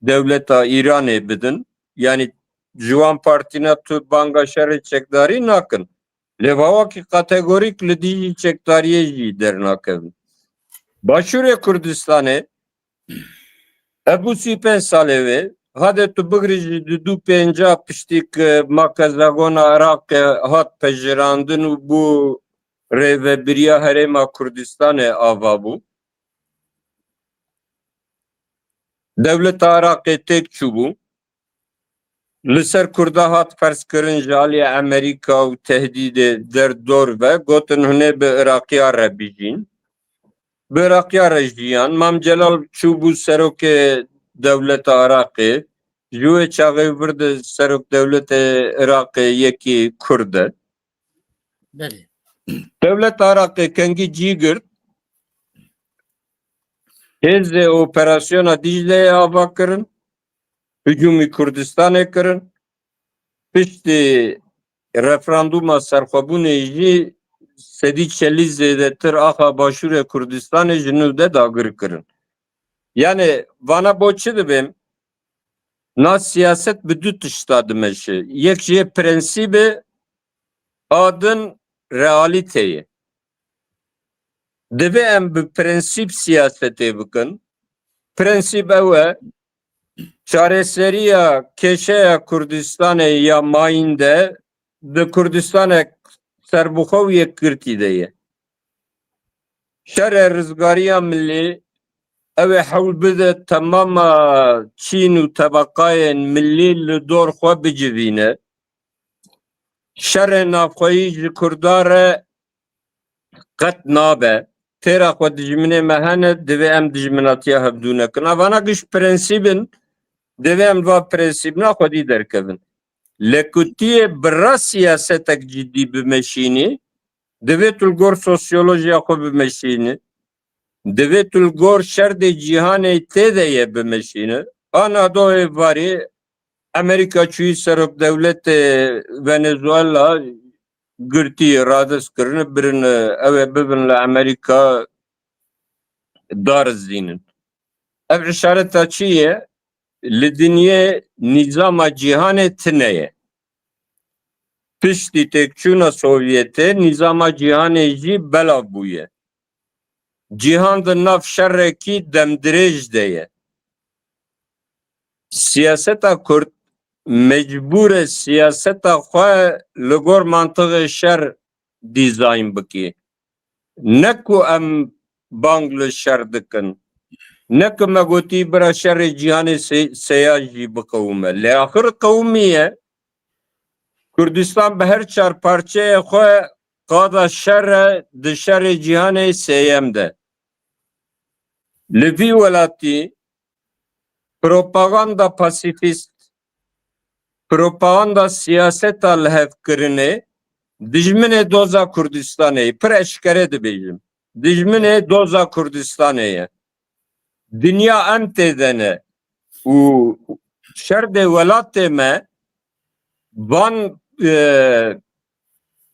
devleta İranê bidin. Yani ji wan partîna tu banga şerê çekdarî nakin. Lêvawakî kategorîk li dijî çekdariyê jî dernakevin. Başûrê Kurdistanê ebu sîpên salê wê hade tu bigirî ji du pênca piştî ki Makezagona Iraqê hat pejirandin û bû rêveberiya Herêma Kurdistanê ava bû. Devleta Iraqê têk çûbû. Li ser Kurda hat ferskirin ji aliyê Amerîka û tehdîdê derdor ve gotin hûnê bi Iraqîya re bijîn. Bi Iraqîya re jiyan. Mam Celal çûbû serokê devleta Iraqê. Ji wê çaxê vir de serok devletê Iraqê yekî Kurd e. Belê. Devleta Iraqê kengî cî girt. Hêzê operasyona Dicle'ye ava kirin. Hücumî Kurdistanê kirin. Piştî referanduma serxwebûnê jî sedî çelî zêdetir axa Başûrê Kurdistanê ji nû de dagir kirin. Yani vana bo çi dibêm? Na siyaset bi du tişta dimeşe. Yek jê prensîbê adin realîteyê. Divê em bi prensîp siyasetê bikin. Prensîp ew e çareseriya keşeya Kurdistanê ya mayîn de di Kurdistanek serbixwe yekgirtî de ye. Şerê rizgariya millî ew ê hewl bide temama çîn û tebaqayên millî li dor xwe bicivîne. Şerê navxweyî ji Kurda re qet nabe. Têra xwe dijminê me hene divê em dijminatiya hevdû nekin. Evana giş prensîbin divê em va prensîbina xwedî derkevin. Lekutiyê bira siyasetek ciddî bimeşînî, divê tu li gor sosyolojiya xwe bimeşînî, divê tu li gor şerdê cîhanê tê de ye bimeşînî. Ana doyê varî Amerika çûyî serok devletê Venezuela girtî radez kirin birin ew ê bibin li Amerika darizdînin. Ev işareta çi ye? Li dinyê nîzama cîhanê tune ye. Piştî têkçûna Sovyetê nîzama cîhanê jî belav bûye. Cîhan di nav şerrekî demdirêj de ye. Siyaseta Kurd mecbûr e siyaseta xwe li gor mantıqê şer dîzayn bikî. Ne ku em bang li şer dikin. Ne ku me gotî bira şerê cîhanê seya jî biqewime. Lê axir qewmiye Kurdistan bi her çar parçeyê xwe qada şer e di şerê cîhanê sêyem de. Li vî welatî propaganda pasifist, propaganda siyaseta li hevkirinê dijminê doza Kurdistanê pir eşkere dibêjim. Dijminê doza Kurdistanê ye. Dinya em tê de ne. û şerdê welatê me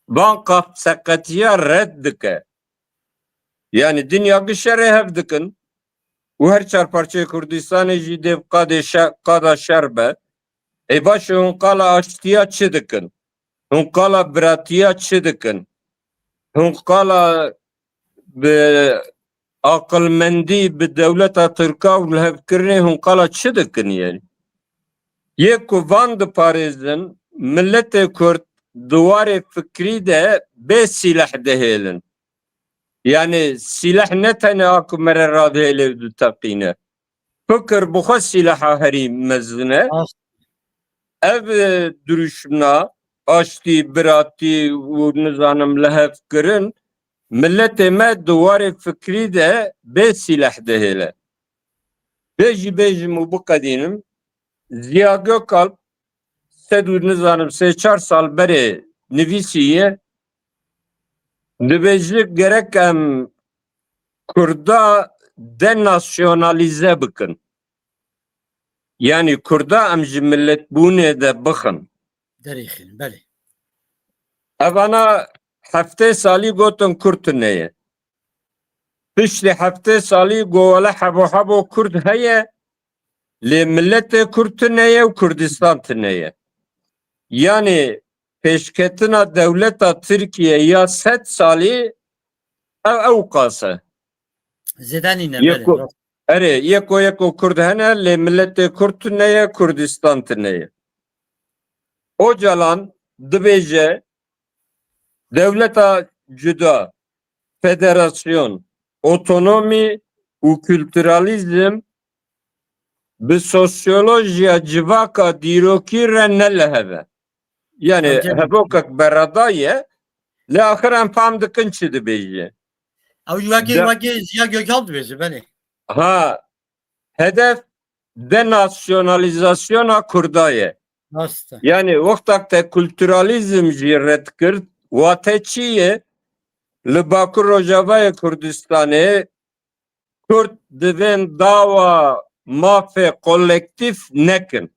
van qapseqetiya red dike. Yani dünya şerê hev dikin û her çarparçeyê Kurdistanê jî dêv qada şer be. Baş hûn qala aştiya çi dikin? Hûn qala biratiya çi dikin? Hûn qala bi aqilmendî bi dewleta Tirka û lihevkirinê hûn qala çi dikin yani? Yê ku van diparêzin milletê Kurd duwarê fikrî de bê sîlah dihêlin. Yani silah ne tane akı mere radhêlê diteqîne. Fikir bixwe sîlaha herî mezine ev duruşuna aştî, biratî û nizanim lihevkirin milletê me duwarê fikrî de bê sîlah dihêle. Bê jî bêjim û biqedînim Ziya Gökalp sed û nizanim sê-çar sal berê nivîsîye dibêjik gerek em Kurda denasyonalize bikin. Yani Kurda em ji milletbûnê de bixin. Derîxin, belê. Evana heftê salî gotin Kurd neye. Piştî heftê salî govele hebo Kurd heye lê milletê Kurd neye û Kurdistan neye. Yani pêşketina dewleta Tirkiye ya 100 salî ew qase. Zêdenîne, Yeko belê. yeko Kurd hene lê milletê Kurd neye Kurdistan neye. O calan dibêje devleta cüda, federasyon, otonomi û kültüralizm bi sosyolojiya civaka dîrokî re neleheve. Yani hevokek beradaye li axir em fam dikin çi dibêje. Ew jî wekî Ziya Gökalp dibêje, belê. Ha, hedef denasyonalizasyona Kurdaye. Rast e. Yani vaktak te kültüralizm jî red kir, wate çi ye? Li Bakur Rojavayê Kurdistanê Kurd divên dawa mafê kolektif nekin.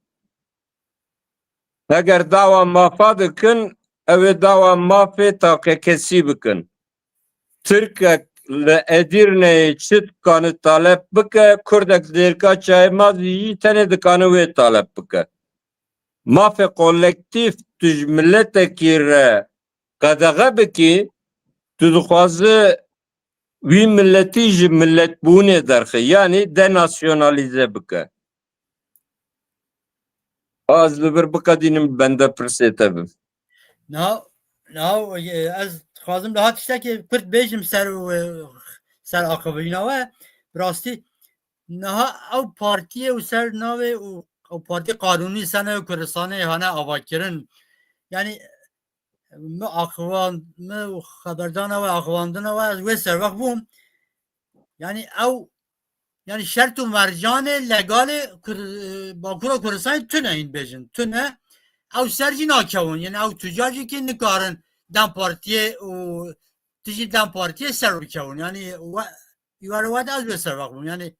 Eger dawa mafa dikin, ew ê dawa mafê taqekesî bikin. Tirkek li Edirneyê çi dikanı talep bike, Kurdek dêrka Çaymaz jî tenê dikanı wê talep bike. Mafê kolektif tu ji milletekî re qedexe bikî, tu dixwazî wî milletî ji milletbûnê derxe, yani denasyonalize bike. Az li vir biqedînim bende pirsê te bim. Now ez dixwazim daha tiştekî pirt bêjim ser aqibîna we rastî niha ew partiyê û ser navê û ew partî qanûnî sene û Kurdistanê hane avakirin. Yani me axivan me xeberdana we axivandina we ez wê servex bûm. Yani ew yani şert û mercanê legalê Bakura Kurdistanê tune yên bêjin. Tune ew ser jî nakewin. Yani ew tûcar jî kê nikarin dem partiyê û tijî dem partiyê ser bikewin. Yani we de ez wê servex bûm. Yani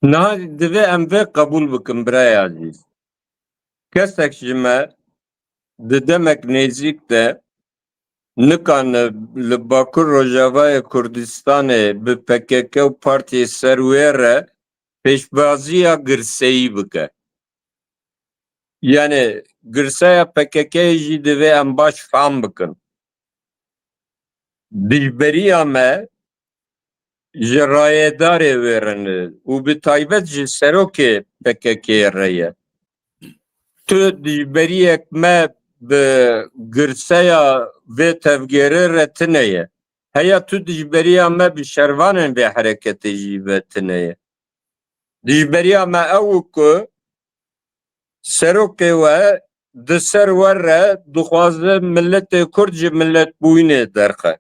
Niha divê em vê qebûl bikin biraya azîz. Kesek ji me di demek nêzik de nikane li Bakur Rojavayê Kurdistanê bi PKK û partiyê ser wê re pêşbaziya girseyî bike. Yani girseya PKK'yê jî divê em baş fam bikin. Dijberiya me ji rayêdarê wê re ne û bi taybet ji serokê PKK'yê re ye. Tu dijberiyek me bi girseya vê tevgerê re tune ye. Heya tu dijberiya me bi şervanên vê hereketê jî ve tune ye. Dijberiya me ew ku serokê we di ser we re dixwaze milletê Kurd ji milletbûnê derxe.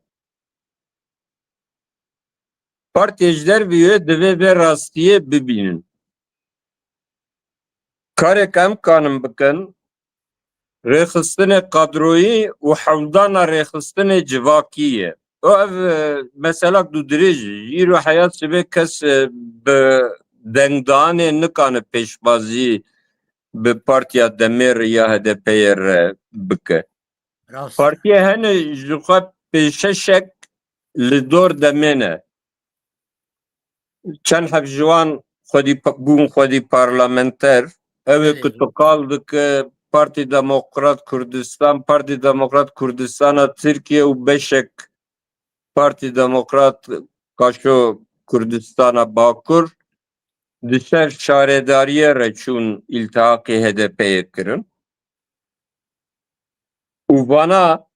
Partiyê ji dervî wê divê vê rastiyê bibînin. Karek em kanin bikin rêxistinê kadroyî û hewldana rêxistinê civakî ye. O ev mesela du dirêj îro heya sibê kes bi دنگدانê nikane pêşbazî bi Partiya Demêr ya HDP'ye re bike. راست Partiye hene ji xwe pêşeşek li dor demêne. Çend hevciwan bûn xwedî parlamenter, ew ê ku tu qal dike Partî Demokrat Kurdistan, Partî Demokrat Kurdistana Tirkiye û beşek Partî Demokrat Kaşo Kurdistana Bakur di ser şaredariyê re çûn îltihaqê HDP'ye kirin. û vana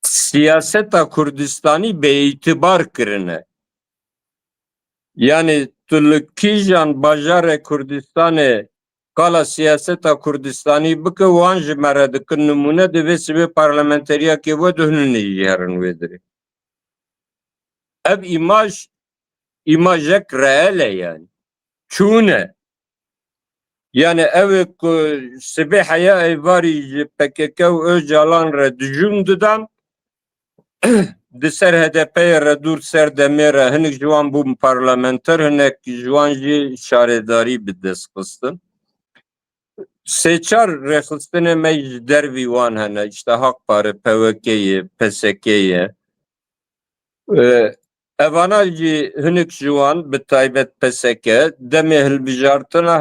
siyaseta Kurdistanî bêîtibar kirine. Yani tu li kîjan bajarê Kurdistanê qala siyaseta Kurdistanî bike wan ji me re dikin nimûne divê sibê parlamenteriyekê we di hinî jî herin wê dirê. Ev îmajek reel e yani. Çûne. Yani ev ê ku sibê heya êvarî ji PKK û Öcalan re dijûn didan di ser HDP'ye re dûr ser demê re hinek ji wan bûn parlamenter, hinek ji wan jî şaredarî bi dest xistin. Sê-çar rêxistinê me ji dervî wan hene, işte Hakparê, PWK'yê, PSK'yê. Evana jî hinek ji wan bi taybet PSK demê hilbijartina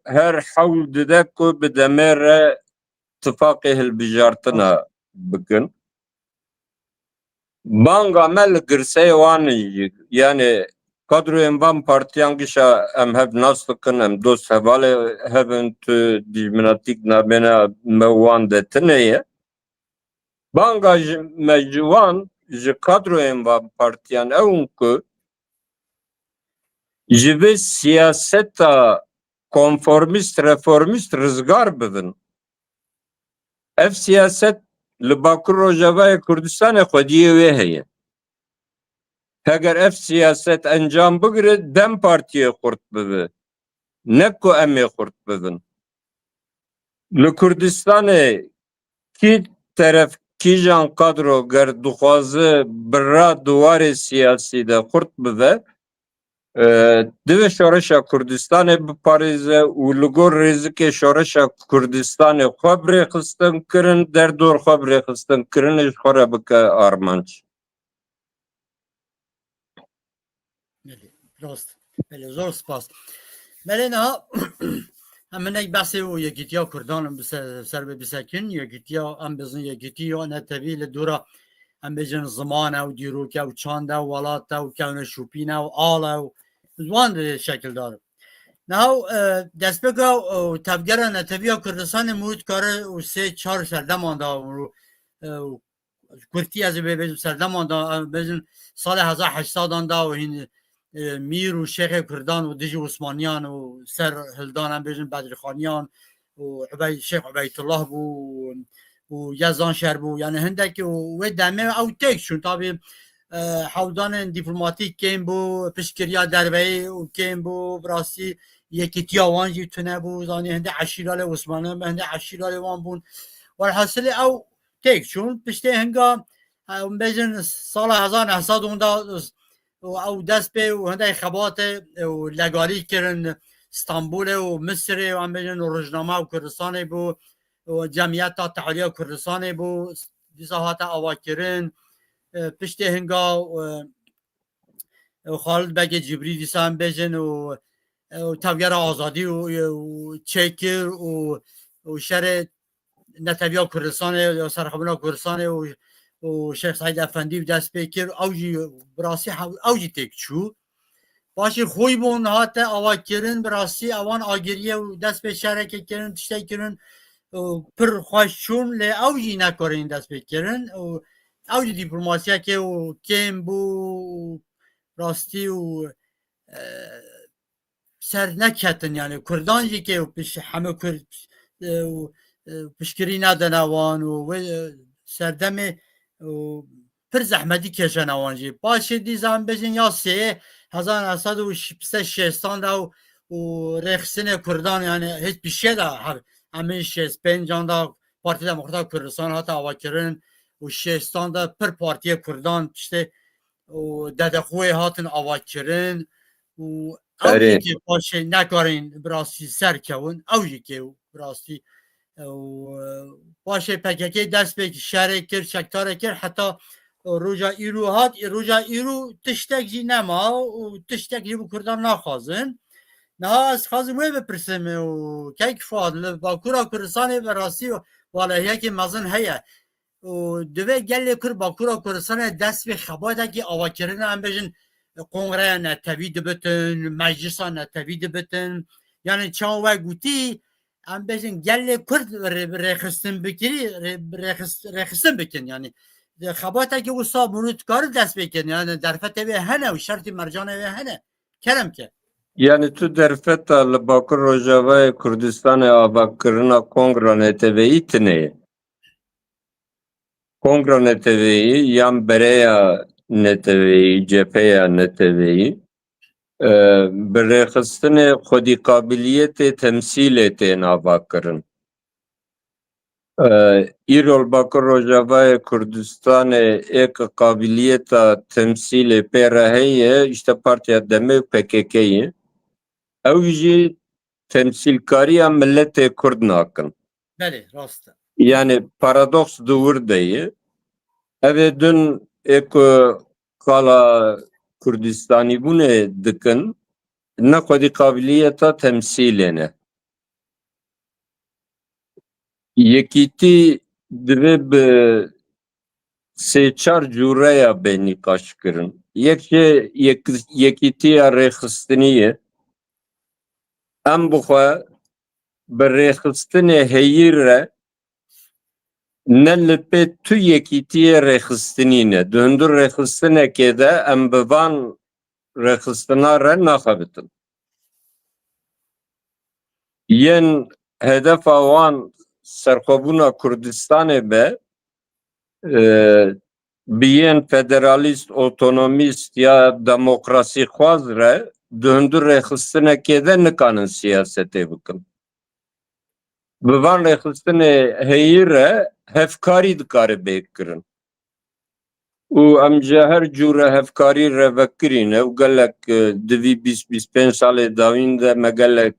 her hewl dide ku bi demê re tifaqê hilbijartina bikin. Banga me li girseyê wan jî yani kadroyên van partiyan gişa em hev nas dikin, em dost hevalê hevin tu dijminatîk nabêne me wan de tune ye. Banga me ji wan ji kadroyên van partiyan ewin ku ji vê siyaseta konformîst reformîst rizgar bibin. Ev siyaset li Bakur Rojavayê Kurdistanê xwediyê wê heye. Heger ev siyaset encam bigire Dem Partiye xurt bibe. Ne ku em ê xurt bibin. Li Kurdistanê kî teref kîjan kadro ger dixwaze birra duwarê siyasî de xurt bibe, divê şoreşa Kurdistanê biparêze û li gor rêzikê şoreşa Kurdistanê xwe birêxistin kirin, derdor xwe birêxistin kirinê ji xwe re bike armanc. راست بله زور سپاس بله نه همین یک بحثی و یکیتیا کردان سر به بسکن یکیتیا هم بزن یکیتیا نتویل دورا هم بجن زمان و دیروک و چاند و ولات و کون شوپین و آل و زوان شکل داره نه دست بگا و تفگر نتویا کردستان مورد کاره و سه چهار سردمان دا و کرتی از بجن سردمان دا بجن سال 1800 دا و هین میر و شیخ کردان و دیج عثمانیان و سر هلدان هم بیشن بدرخانیان و شیخ عبیت الله بو و یزدان شهر بو یعنی هندک و دمه او تک شون طبعا حودان دیپلماتیک کیم بو پشکریا دروی و کیم بو براسی یکی تیاوان جی تونه بو زانی هنده عشیرال عثمانیان هنده عشیرال وان بون و حاصل او تک شون پشته هنگا بیشن سال 1910 او دست به و هنده خبات و لگالی کرن استانبول و مصر و هم بیشن رجنامه و کردستان بو و جمعیت تا تحلیه کردستان بو دیسا هاتا آوا کرن پشت هنگا خالد بگ جبری دیسا هم بیشن و تفگر آزادی و چکر و شهر نتویا کردستان و سرخبنا کردستان و شیخ سعید افندی و دست بکر اوجی براسی اوجی تک چو باشی خوی بون هات آوا کرن براسی اوان آگریه و دست به شرکه کرن تشتی کرن پر خوششون لی اوجی نکارین دست بکرن و اوجی دیپلماسیه که و کم بو راستی و سر نکتن یعنی کردانجی که پیش همه کرد پشکری ندنوان و سردم پر زحمتی کشن اوانجی باشه دیزم بجن یا 1960 دا و رخصن کردان یعنی هیچ بیشه دا همین 65 دا پارتی دموکرات کردستان هاتا آوا کرن و 60 دا پر پارتی کردان پشته و ددخوی هاتن آوا کرن و او اره که باشه نکارین براستی سر کون او که براستی و باشه پککی دست به شهر کرد شکتار کرد حتی روژا ایرو هات روژا ایرو تشتک جی نما و تشتک جی بو کردان نخوازن نه از خازم وی بپرسم و کیک فاضل با کورا کردستان براستی و والا که مزن هیا و دوی گل کر با کورا کردستان دست به خباده که آوا کردن هم بجن کنگره نتوی دبتن مجلس نتوی دبتن یعنی چاو و گوتی هم بجن گل کرد رخستن بکری رخستن بکن یعنی خباته که وسا مرود کار دست بکن یعنی در فتوی هنه و شرط مرجانه هنه کرم که yani tu derfeta li Bakur Rojavayê Kurdistanê avakirina Kongra Neteweyî tune Kongra Neteweyî yan bereya Neteweyî cepheya Neteweyî bi rêxistinê xwedî kabiliyetê temsîlê tên avakirin. İrol Bakur Rojavayê Kurdistanê êka kabiliyeta temsîlê pê re heye işte Partiya Demê û PKK'yê ew jî temsîlkariya milletê Kurd nakin. بله راسته Yani paradoks dûr deyê. Ev ê din êku kala Kurdistanîbûnê dikin ne xwedî kabiliyeta temsîlê ne. Yekîtî divê bi sê çar cûreya benîqaş kirin. Yek jê yekîtiya rêxistinî ye. Em bixwe bi rêxistinê heyîr re ne li pê tu yekîtiyê rêxistinî ne. Di hundir rêxistinekê de em bi van rêxistina re naxebitin. Yên hedefa wan serxwebûna Kurdistanê be bi yên federalîst, otonomîst ya demokrasîxwaz re di hundir rêxistinekê de nikanin siyasetê bikin. Bi van rêxistinê heyîr re hevkarî dikare bêk kirin. û em ji her cûre hevkarî re vekirîne û gelek di vî 20-25 salê dawîn de me gelek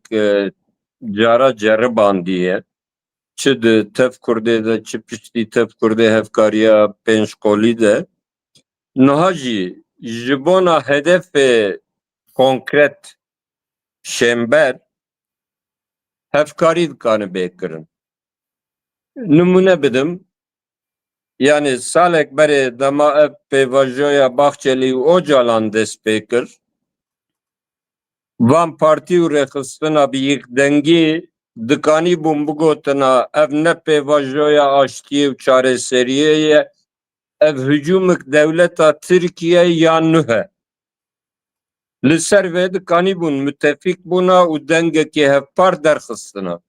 cara ceribandiye. Çi di tev Kurdê de çi piştî tev Kurdê hevkariya pênçqolî de. Niha jî ji bona hedefê konkret şember hevkarî dikane bêk kirin. Numune bidim. Yani salek berê dema ev pêvajoya Baxçelî û Ocalan dest pê kir. Van partî û rêxistina bi yekdengî dikanî bûn bigotina ev ne pêvajoya aştiyê û çareseriyê ye, ev hücûmek dewleta Tirkiye yan nuhe. Li ser vê dikanî bûn müttefîk bûna û dengekê hevpar derxistina.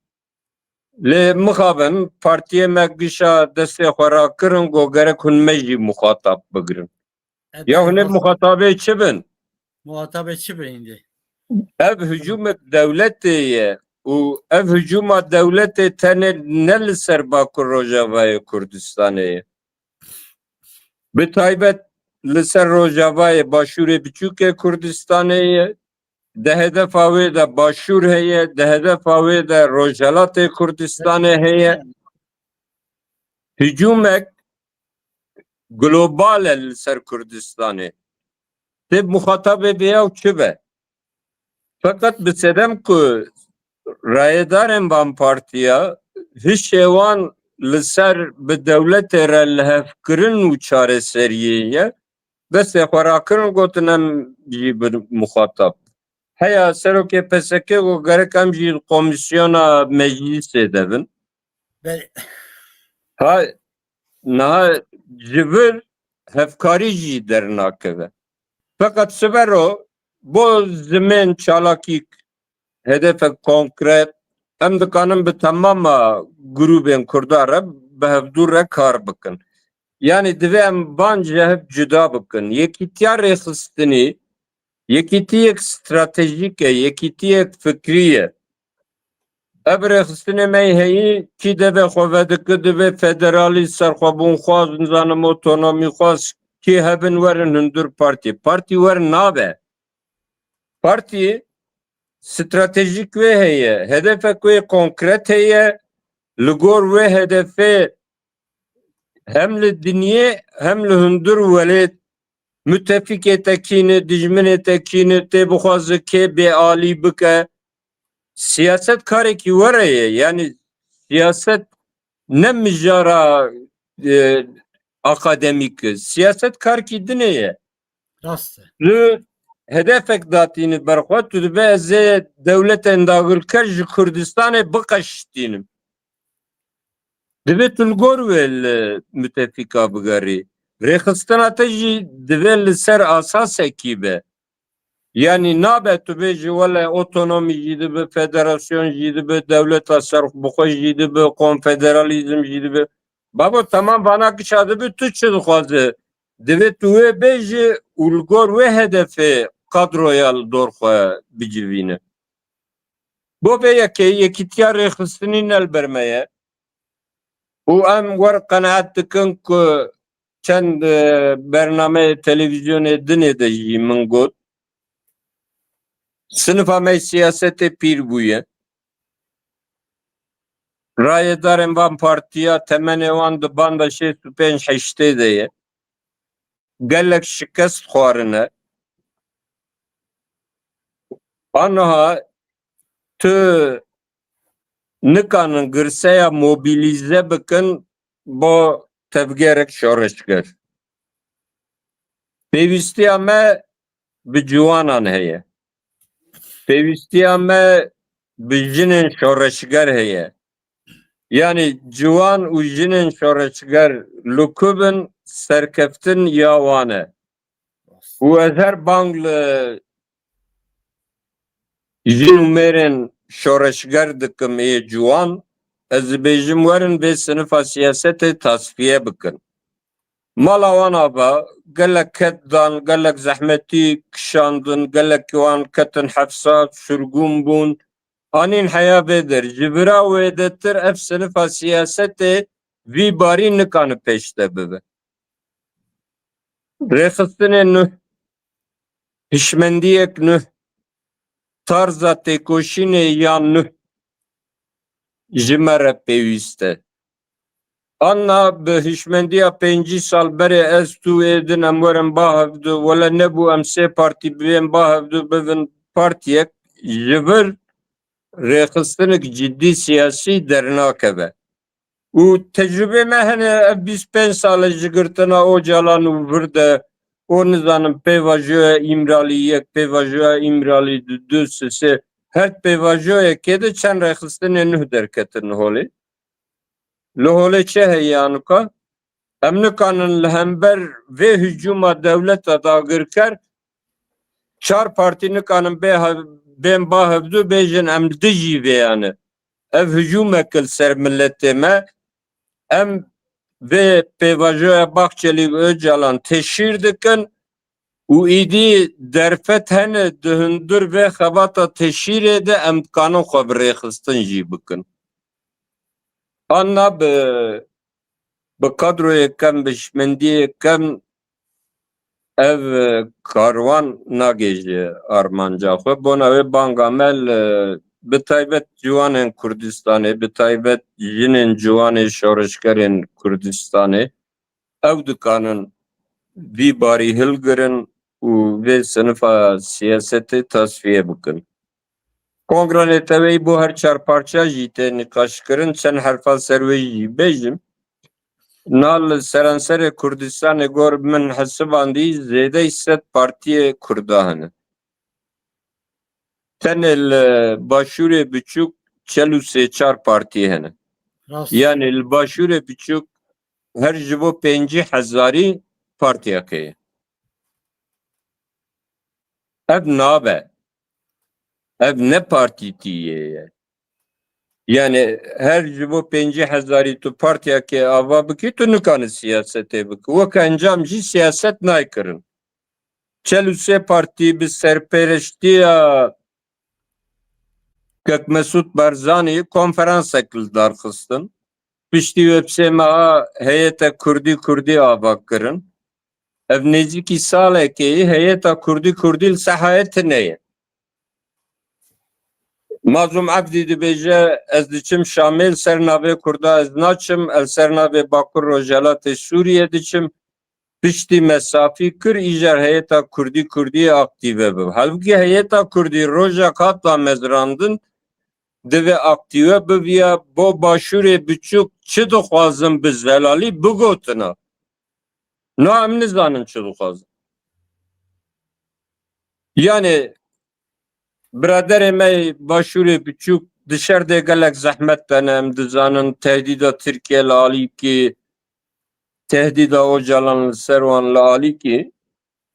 Lê mixabin partiyê me gişa destê xwe rakirin got gerek hûn me jî muxatab bigirin. Ya hûn ê muxatabê çi bin? muhatap çi beyindi Ev hücumet devletê ye û ev hücuma devletê tenê ne li ser Bakur Rojavayê Kurdistanê ye. Bi taybet li ser Rojavayê Başûrê biçûkê Kurdistanê ye. Di hedefa wê de Başûr heye, di hedefa wê de Rojhilatê Kurdistanê heye. Hücumek global e li ser Kurdistanê. Tê muxatabê vê ew çi be? Fakat bi sedem ku rayedarên van partiya hişê wan li ser bi dewletê re li hevkirin û çareseriyê ye destê xwe rakirin gotin em jî bi muxatab. Heya serokê PSK û gerek em jî komisyona meclisê de bin. بله Ha niha ji vir hevkarî jî dernakeve. Fakat siber o bo zimên çalakîk hedefek konkret em dikanin bi temama grûbên Kurda re bi hevdûr re kar bikin. Yani divê em van ji hev cuda bikin. Yekîtiya rêxistinî yekîtiyek stratejîk e, yekîtiyek fikrî ye. Ev rêxistinê me heyî kî devê xwe vedike divê federalîst serxwebûnxwaz nizanim otonomîxwaz kî hebin werin hundir partî. Partî werin nabe. Parti stratejik ve heye, hedefek ve konkret heye, ligor ve hedefe hem li dinye hem li hundur velet müttefik tekini, dijmin tekini te buxazı ke be ali bike siyaset kareki vareye yani siyaset ne mijara akademik siyaset karki dineye Rast. Lü hedefek datini berxwat tu dibe ez ê dewletên dagirker ji Kurdistanê biqeşîtim. Divê tu li gor wê li müttefîka bigerî. Rêxistina te jî divê li ser asasekî be. Yani nabe tu bêjî wele otonomî jî dibe, federasyon jî dibe, dewleta serbixwe jî dibe, konfederalîzm jî dibe. Babo tamam vana kişa dibe tu çi dixwaze? Divê tu wê bêjî û li gor wê hedefê kadroya li dor xwe bicivîne. Bo vê yekê yekîtiya rêxistinî nelber me ye û em wer qenaet dikin ku çend bernameyê televizyonê dinê de jî min got sınıfa me siyasetê pîr bûye. Rayedarên van partiya temenê wan di banda 65-80 de ye. Gelek şikest xwarine. Aniha tu nikanin girseya mobilize bikin bo tevgerek şoreşger. Pêvistiya me bi ciwanan heye. Pêvistiya me bi jinên şoreşger heye. Yani ciwan û jinên şoreşger li ku bin serkeftin ya wan e. û ez her bang li jin û mêrên şoreşger dikim ê ciwan ez dibêjim werin vê sinifa siyasetê tasfiye bikin. Mala wan ava gelek ket dan, gelek zehmetî kişandin, gelek wan ketin hefsat, sürgûn bûn. Anîn heya vê der. Ji vira wê de tir ev sinifa siyasetê vî barî nikane pêş de bibe. Rêxistinê nû, hişmendiyek nû, tarza têkoşînê yan nû ji me re pêwîst e. Anna bi hişmendiya 5 sal berê ez tu êdin em werin bahevdu wele nebû em sê partî bibên bahevdu bivin partiyek ji vir rêxistinek ciddî siyasî dernakeve. û tecrübe me hene ev 25 sal ji girtina Ocalan û vir de o nizanim pêvajoya îmralî 1, pêvajoya îmralî 2, 3, 4 her pêvajoyekê de çend rêxistinê nû derketin holê. Li holê çi heye anika? Em nikanin li hember vê hücuma dewleta dagirker çar partî nikanin bên bahevdû bêjin em dijî vêyane. Ev hücumek li ser milletê me em vê pêvajoya Bahçeli û Öcalan teşhîr dikin û îdî derfet hene di hundir vê xebata teşhîrê de em dikanin xwe bi rêxistin jî bikin. Anna bi kadroyê kem bi hişmendiyê kem ev karwan nagêje armanca xwe bona wê banga me bi taybet ciwanên Kurdistanê bi taybet jinên ciwanê şoreşgerên Kurdistanê ew dikanin vî barî hilgirin û vê sinifa siyasetê tasfiye bikin. Kongra Neteweyî bu her çar parça jî tê nîqaşkirin çend herfa ser wê jî bêjim. Nal seranserê Kurdistanê gor min hesibandî zêde 100 partiyê Kurda hene. Tenê li başûrê biçûk 43-4 partî hene. Rast. Yani li başûrê biçûk her ji bo 50,000 partiyeke ye. Ev nabe. Ev ne partîtîye ye. Yani her ji bo 50,000 tu partiyeke ava bikî tu nikanî siyasetê bikî. Wek encam jî siyaset naykirin. 43 partî bi serpêreştiya Kek Mesut Barzanî konferansek li darxistin. Piştî websê me a heyeta Kurdî ava kirin. Ev nêzîkî salekê heyeta Kurdî li sehayê tune ye. Mazlum Abdî dibêje ez diçim Şamêl ser navê Kurda ez naçim el ser navê Bakur Rojalatê Sûriye diçim piştî mesafî kir îjar heyeta Kurdî aktive bib. Halbuki heyeta Kurdî rojek hata mezrandin divê aktive biviya bo başûrê biçûk çi dixwazin bi zelalî bigotina. Na em nizanin çi dixwazin. Yani Biraderê me başûrê biçûk di şerdê gelek zehmet dene em dizanin tehdîda Tirkiye li alîkî tehdîda Ocalan li ser wan li alîkî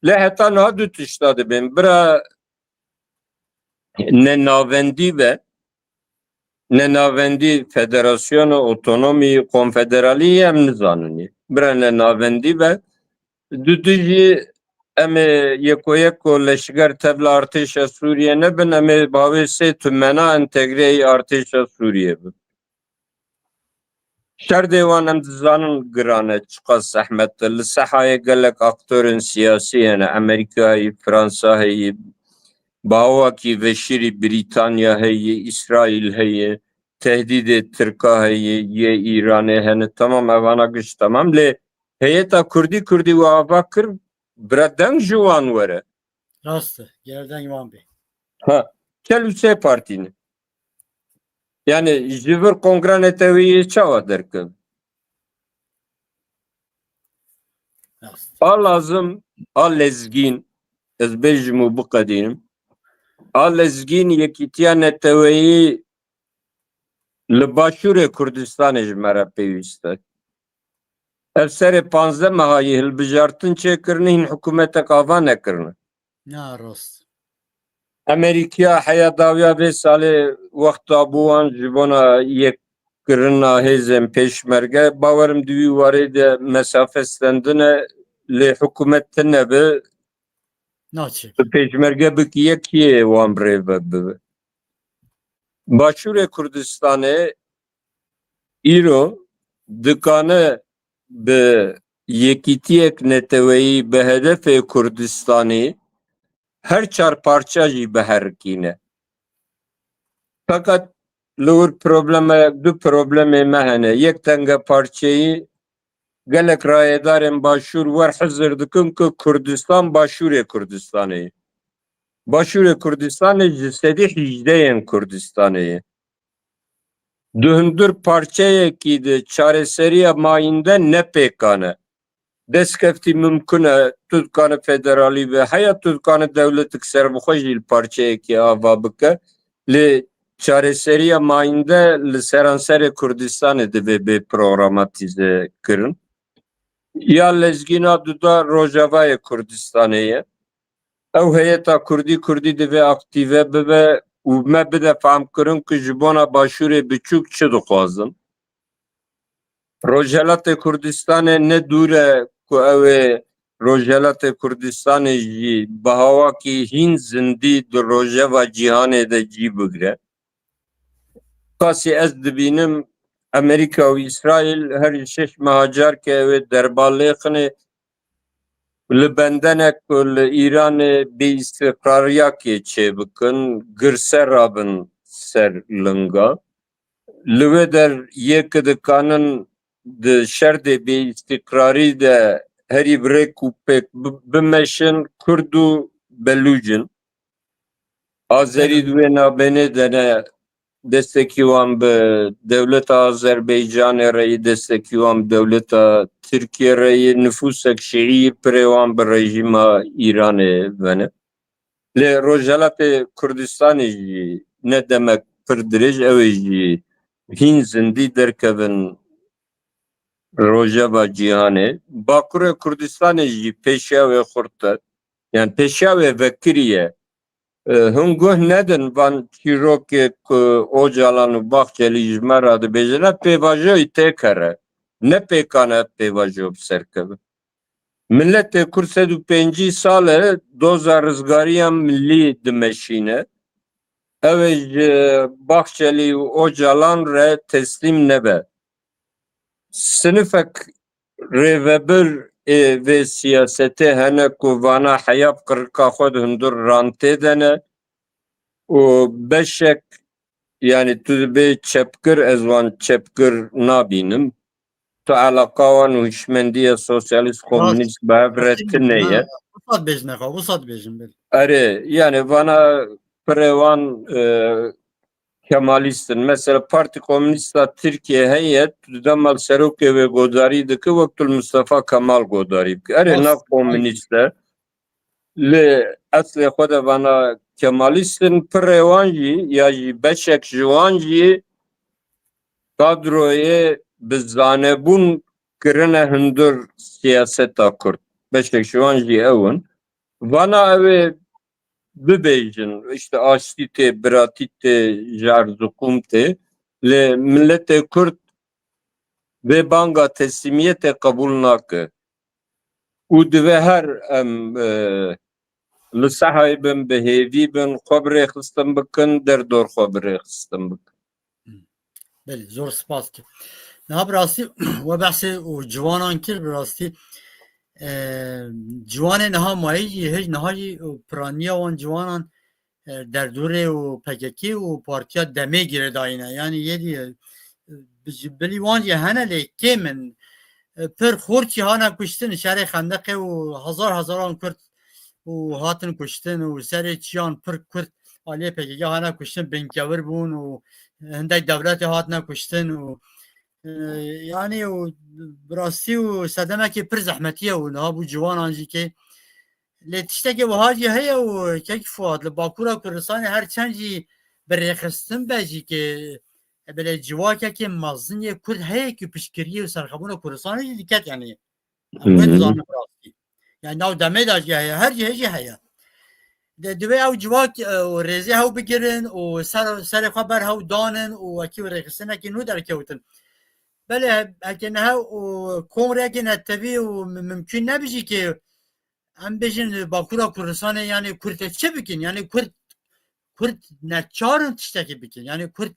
lê heta niha du tişta dibên bira nenavendî ve nenavendî federasyona otonomî konfederalî em nizanin bira nenavendî ve du jî em ê yekuyek ku leşger tevla artêşa Sûriye nebin em ê bavê sê tümena entegreyê artêşa Sûriye bin. Şerdê wan em dizanin giran e çiqas zehmet e li sehayê gelek aktörên siyasî hene Amerîkayê, Fransa heye, bawakî veşîrî Brîtanya heye, İsraîl heye, tehdîdê Tirka heye, yê İranê hene tamam evana giş tamam lê heyeta Kurdî û ava kir bira deng ji wan were. Rast e. Gerden Wan Bey. Ha, kel û sê partîne. Yani ji vir kongre netewiyê çawa derkevin. Rast. A lazım, a lezgîn, ez bêjim û biqedînim, a lezgîn yekîtiya neteweyî li Başûrê Kurdistanê ji me re pêwîst e. Ev serê 15 mehayê hilbijartin çêkirine hîn hikûmetek ava nekirine. Na rast. Amerîkaya heya dawiya vê salê wexta bûwan ji bona yekirina hêzên pêşmerge bawerim di wî warê de mesafe stendine lê hikûmet tune bi Naçe. pêşmerge bikî yekiyê wan birêve bibe. Başûrê Kurdistanê îro dikane bi yekîtiyek neteweyî bi hedefê Kurdistanê her çar parça jî biherikîne. Fakat li wir problemek du problemê me hene. Yek tenge parçeyî gelek rayedarên başûr werhezir dikin ku Kurdistan Başûrê Kurdistanê ye. Başûrê Kurdistanê ji sedî hîjdeyên Kurdistanê ye. Di hundir parçeyekî de çareseriya mayînde nepêkane. Destkeftî mimkün e tu dikane federalî ve heya tu dikane dewletik serbixwe jî li parçeyekî ava bike lê çareseriya mayînde li seranserê Kurdistanê divê bê programatîze kirin. Ya lezgîna duda Rojavayê Kurdistanê ye. Ew heyeta Kurdî divê aktive bibe û me bide fehm ku ji bona başûrê biçûk çi dixwazin. Rojalatê Kurdistanê ne dûr e ku ew ê Rojalatê Kurdistanê jî bi hawakî hîn zindî di rojeva cîhanê de cî bigire. Qasî ez dibînim Amerîka û İsraîl her şeş meha carke ew ê derbal lêxine li bendenek ku li Îranê bêîstiqrariyakê çêbikin girser rabin ser linga. Li wê der yek dikanin di şerdê bêîstiqrarî de herî birêk û pêk bimeşin Kurd û Belûcin. Azerî di wê navbênê de ne destekî wan bi dewleta Azerbaycanê re yê destekî wan bi dewleta Tirkiye re yê nüfusek şîî pirê wan bi rejîma Îranê vene. Lê Rojalatê Kurdistanê jî ne demek pir dirêj ew ê jî hîn zindî derkevin rojeva cîhanê. Bakurê Kurdistanê jî pêşiya wê xurt e. Yani pêşiya wê vekiriye. Hûn guh nedin van çîrokê ku Ocalan û Baxçelî ji me re dibêjin pêvajoyê tê kere. Ne pêkane pêvajo bi ser keve. Milletê Kurd 105 sal e doza rizgariya millî dimeşîne. Ew ê ji Baxçelî û Ocalan re teslîm nebe. Sinifek rêvebir vê siyasetê hene ku vana heya qirika xwe di hundir rantê dene û beşek yani tu be çepkir ezvan çepkir nabînim. Tu alaqawan û hişmendiya sosyalist komünist bevretin neye? Bu sad bejne xwe, bu sad bejim bil. Ere yani bana prevan Kemalistin. Mesela Parti Komünista Türkiye heyet demal Seruke ve Godari dike vektul Mustafa Kemal Godari. Ere na komünistler li asli xoda bana Kemalistin prevan jî ya jî beşek jiwan jî kadroye bizanebûn kirine hundur siyaseta Kurd. Beşek jiwan jî ewin. Vana ev bibêjin işte aştîtê, biratîtê, jarzukumtê li milletê Kurd vê banga teslimiyetê qebûl nake. û divê her em li sehayê bin, bi hêvî bin, xwe birêxistin bikin, derdor xwe birêxistin bikin. Belê, zor spas ki. Niha bi rastî we behsê û ciwanan kir bi rastî ciwanê niha mayî jî hêj niha jî piraniya wan ciwanan derdorê û PKK û Partiya Demê girê dayîne. Yani yedî bilî wan jî hene lê kê min pir xorçî hane kuştin şerê Xendeqê û hezaran Kurd û hatin kuştin û serê çiyan pir Kurd aliyê PKK hane kuştin binkevir bûn û hindek devletê hatine kuştin û yani û bi rastî û sedemekî pir zehmetî ye û niha bû ciwanan jî kê lê tiştekî wiha jî heye û kek Fuad li Bakûra Kurdistanê her çend jî birêxistin be jî kê belê civakekê mezin yê Kurd heye ku piştgiriyê û serxebûna Kurdistanê jî diket yani. Wê dizanim bi rastî. Yani nav demê de jî heye, her cihê jî heye. Divê ew civak û rêzê hew bigirin û serê xwe ber hew danin û wekî rêxistinekî nû derkewtin. Belê heke nehe û kongrekê netewî û mümkün nebijî ki em bêjin Bakûra Kurdistanê yani Kurtê çi bikin? Yani Kurd neçarin tiştekî bikin. Yani Kurd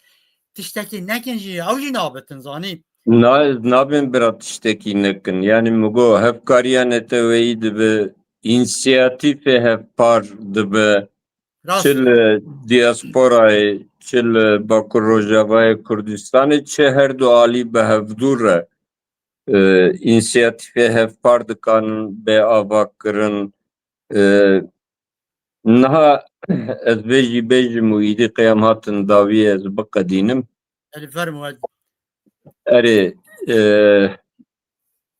tiştekî nekin jî ew jî nabitin zanî. Nabên bira tiştekî nekin. Yani migo hevkariya neteweyî dibe, inisiyatîfê hevpar dibe, çi li diasporayê, çi li Bakur Rojavayê Kurdistanê, çi her du alî bi hevdû re inisiyatîfê hevpar dikanin, bê ava kirin. Niha ez vê jî bêjim û îdî qiyam hatin dawiyê ez biqedînim. Elî fermû Erê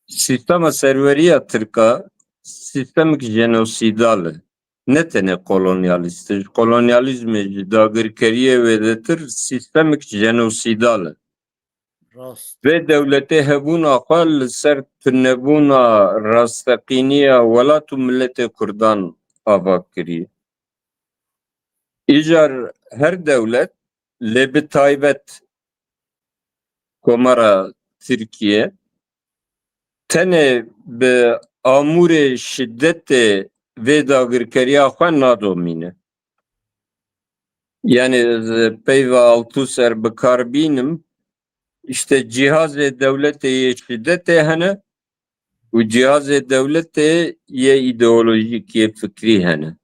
sistema serveriya Tirka sistemik jenosîdal e. Ne tene kolonyalîst e. Kolonyalîzmê jî dagirkeriyê wê de tir sistemik jenosîdal e. rast. Vê dewletê hebûna xwe li ser tunebûna rasteqîniya welat û milletê Kurdan ava kiriye. İcar her devlet lê bi taybet Komara Türkiye tenê bi amûrê şiddetê vê dagirkeriya xwe nadomîne. Yani peyva altû ser bikar bînim işte cihazê devletê yê şiddetê hene û cihazê devletê yê îdeolojîk yê fikrî hene.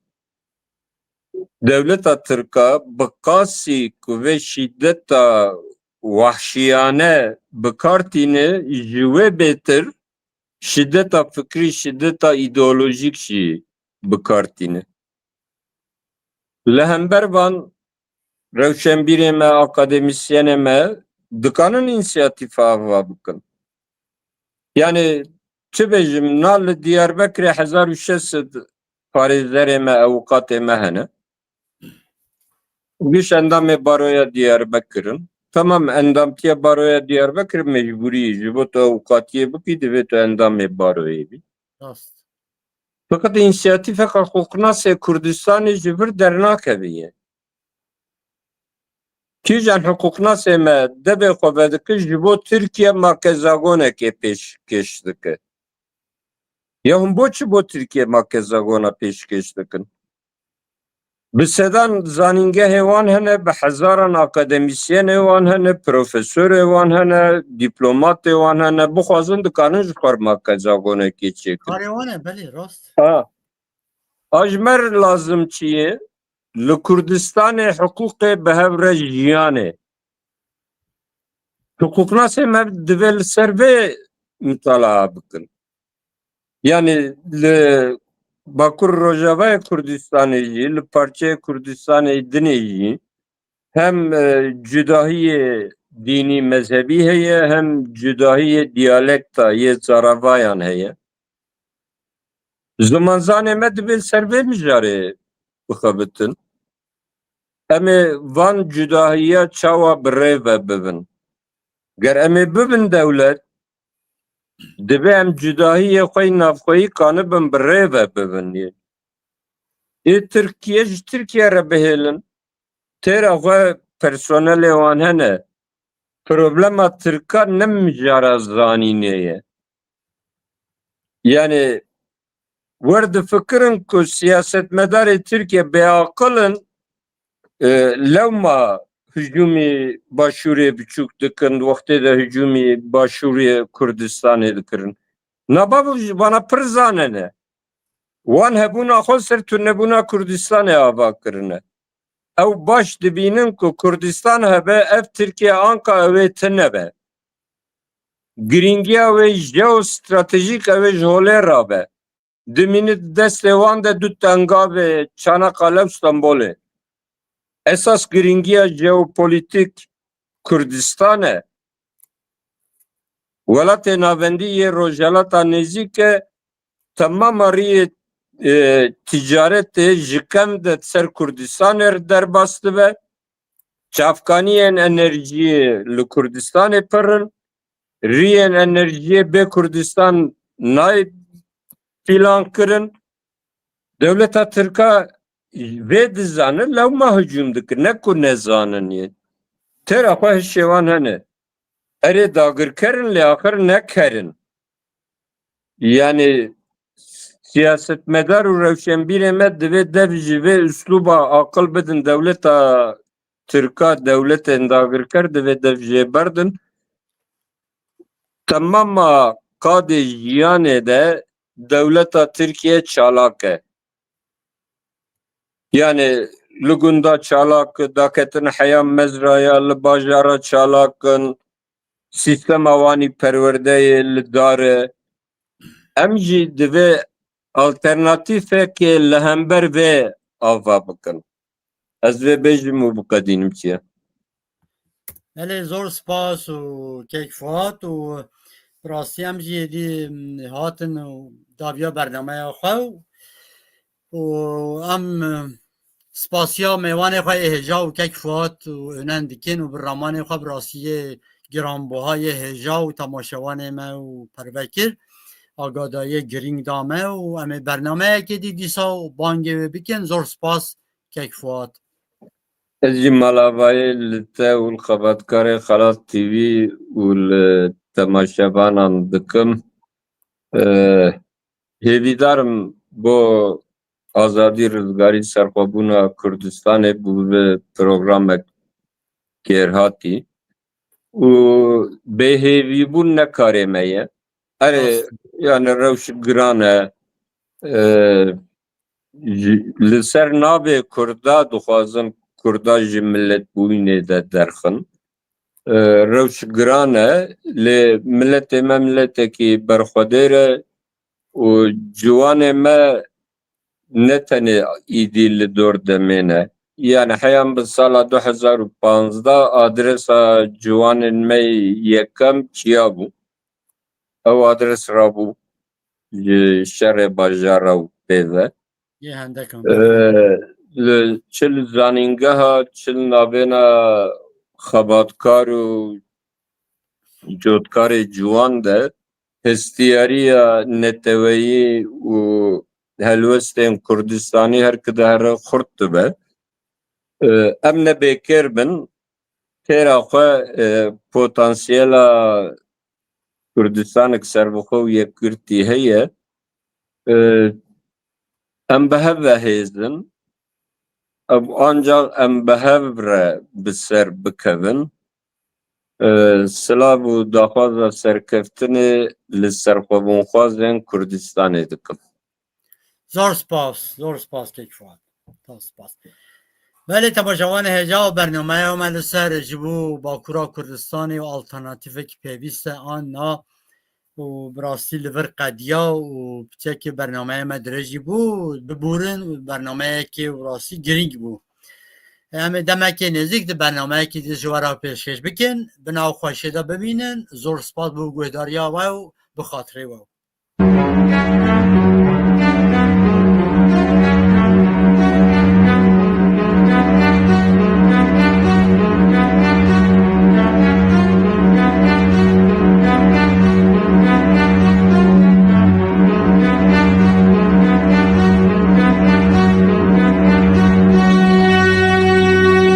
Devleta Tirka bi qasî ku vê şiddeta vahşiyane bikartîne ji wê bêtir şiddeta fikrî, şiddeta îdeolojîk jî bikartîne. Li hember van rewşenbîrê me, akademisyenê me dikanin inisiyatîfa ava bikin. Yani çi bêjim na li Diyarbekirê 1600 parêzerê me, ewqatê me hene. Giş endamê baroya Diyarbekir'in. Tamam endamtiya baroya Diyarbekir mecburî ji bo tu ewqatiyê bikî divê tu endamê baroyê bî. Rast. Fakat inisiyatîfeka Hukuknasê Kurdistanê ji vir dernakeviye. Kîjan hukuknasê me debê xwe vedikir ji bo Tirkiye markezagonekê pêşkêş dike. Ya hûn boçi bo Tirkiye markezagona pêşkêş dikin? Bi sedan zanîngehê wan hene, bi hezaran akademisyenê wan hene, profesörê wan hene, dîplomatê wan hene, bixwazin dikanin ji xwe markezagonekê çêkin. Karê wan e belê rast. Ajmer lazım çiye لکردستان حقوق به هفره جیانه حقوق ناس هم دویل سربه مطالعه بکن yani Bakur Rojava Kurdistan'ı parça Kurdistan'ı dinleyi hem cüdahi dini mezhebi heye hem cüdahi diyalekta ye zaravayan heye zaman zaneme dibil serbe mijare bıkabıtın eme van cüdahiya çava breve bibin ger eme bibin devlet dibe em cüdahiye koy nafkoyi kanı bin breve bibin Türkiye rebehilin tera ve personel wan hene problema Türka nem jara zanîneye yani werde fikirin ku siyasetmedarê Türkiye beaqilin lewma hücumî başûrê biçûk dikin wextê de hücumî başûrê Kurdistanê dikirin nabav ji bana pir zanene wan hebûna xwe ser tûnebûna Kurdistanê ava kirine ew baş dibînin ku Kurdistan hebe ev Tirkiye anka ew ê tinebe girîngiya wê jeostratejîk ew ê ji holê rabe dimînî destê wan de du tengavê Çanakkale û Stenbolê esas girîngiya jeopolitîk Kurdistan e welatê navendî yê Rojhilata Nêzîk e temama riyê ticaretê ji kem de ser Kurdistanê derbas dibe çavkaniyên enerjiyê li Kurdistanê pirin riyên enerjiyê bê Kurdistan nayê pîlan kirin dewleta Tirka vê dizanir lewma hücum dikir ne ku nezanin yê têra xwe hişê wan hene erê dagirkerin lê axir nekerin yani siyasetmedar û rewşenbîrê me divê dev ji vê üsluba aqil bidin dewleta Tirka dewletên dagirker divê dev jê berdin temama qadê jiyanê de dewleta Tirkiye çalak e yani li gunda çalak daketin heya mezraya li bajara çalakin sîstema wanî perwerdeyê li dar e em jî divê alternatîfekê li hember vê ava bikin ez vê bêjim û biqedînim çiye Elê zor spas û kêkfuat û rastî em jî êdî hatin û daviya bernameya xwe û em spasiya mêvanê xwe ê hêja û kêkfuat û önen dikin û bi ramanê xwe bi rastiyê giranbuhayê hêja û temaşewanê me û pervekir agadayê girîng dame û em ê bernameyekê dî dîsa û bangê wê bikin zor spas kêkfuat ez jî malavayê li te û li xebatkarê Xelat TV û li temaşevanan dikim hêvîdarim bo azadî rizgarî serxwebûna Kurdistanê bû vê programek kêrhatî û bêhêvîbûn nekarê me ye erê yani rewş giran e li ser navê Kurda dixwazin Kurda ji milletbûyînê de derxin rewş giran e lê milletê me milletekî berxwedêr e û ciwanê me ne tenê îdî li dor demê ne yani heyan bi sala 2015 adresa ciwanên me yekem çiya bû ew adres rabû ji şerê bajara û pêve yê hendekan li çil zanîngeha çil navêna xebatkar û cotkarê ciwan de hestiyariya neteweyî û helwestên Kurdistanî her ki de here xurt dibe em ne bêkêr bin têra xwe potansiyela Kurdistanek serbixwe û yekgirtî heye em bi hev ve hêzin ancak em bi hev re bi ser bikevin silav û daxwaza serkeftinê li serxwebûnxwazên Kurdistanê dikim zor spas kêkfuat spas بله تماشاوان هجا و برنامه آمد سر جبو باکورا کردستانی و آلترناتیف که پیویست آن نا و براستی لور قدیا و بچه که برنامه مدرجی بود ببورن برنامه که براستی گرینگ بود همه دمه که نزدیک ده برنامه که ده جوارا پیشکش بکن بناو خوشیده ببینن زور سپاس بو گوهداریا و بخاطره و